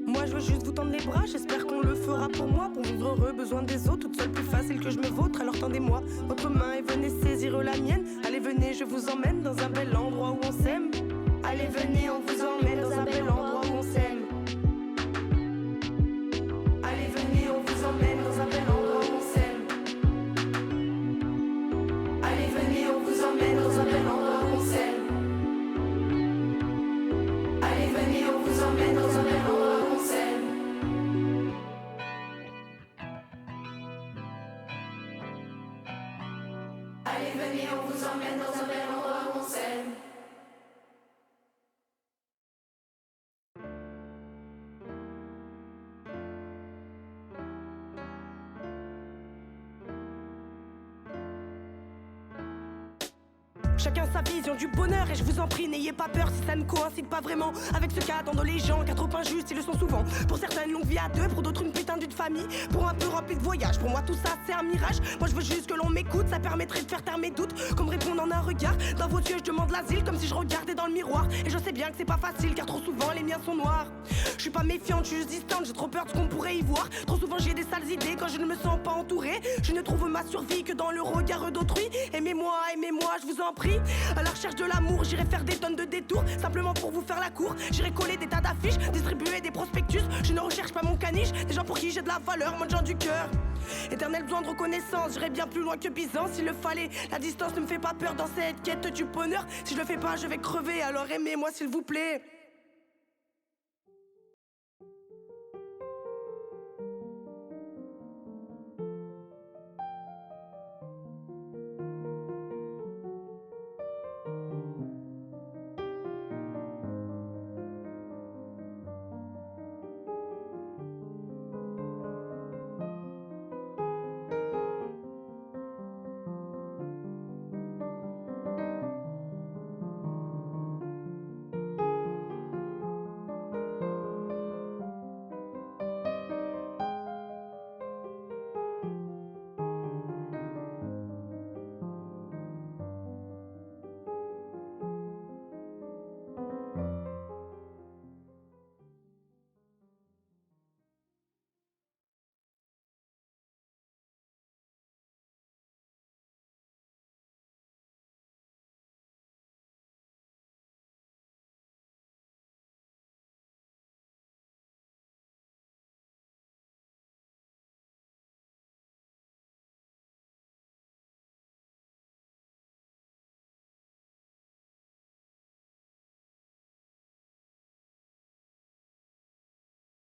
Speaker 20: Moi je veux juste vous tendre les bras, j'espère qu'on le fera pour moi. Pour vivre heureux, besoin des autres, toute seule plus facile que je me vautre. Alors tendez-moi votre main et venez saisir la mienne. Allez venez, je vous emmène dans un bel endroit où on s'aime. Allez venez, on vous emmène dans un bel endroit où on s'aime. Allez venez, on vous emmène dans un bel endroit où on s'aime. Allez venez, on vous emmène dans un bel endroit où on s'aime. Allez venez, on vous emmène dans un bel endroit. Allez, venez, on vous emmène dans un bel endroit où on s'aime. Chacun sa vision du bonheur et je vous en prie, n'ayez pas peur si ça ne coïncide pas vraiment avec ce qu'attendent les gens, car trop injustes ils le sont souvent. Pour certains une longue vie à deux, pour d'autres une putain d'une famille, pour un peu rempli de voyages. Pour moi tout ça c'est un mirage, moi je veux juste que l'on m'écoute, ça permettrait de faire taire mes doutes, qu'on me réponde en un regard. Dans vos yeux je demande l'asile comme si je regardais dans le miroir. Et je sais bien que c'est pas facile car trop souvent les miens sont noirs. Je suis pas méfiante, je suis juste distante, j'ai trop peur de ce qu'on pourrait y voir. Trop souvent j'ai des sales idées quand je ne me sens pas entourée. Je ne trouve ma survie que dans le regard d'autrui. Aimez-moi, je vous en prie. À la recherche de l'amour, j'irai faire des tonnes de détours, simplement pour vous faire la cour. J'irai coller des tas d'affiches, distribuer des prospectus. Je ne recherche pas mon caniche, des gens pour qui j'ai de la valeur, moi de gens du cœur. Éternel besoin de reconnaissance, j'irai bien plus loin que Byzance s'il le fallait. La distance ne me fait pas peur dans cette quête du bonheur. Si je le fais pas, je vais crever, alors aimez-moi s'il vous plaît.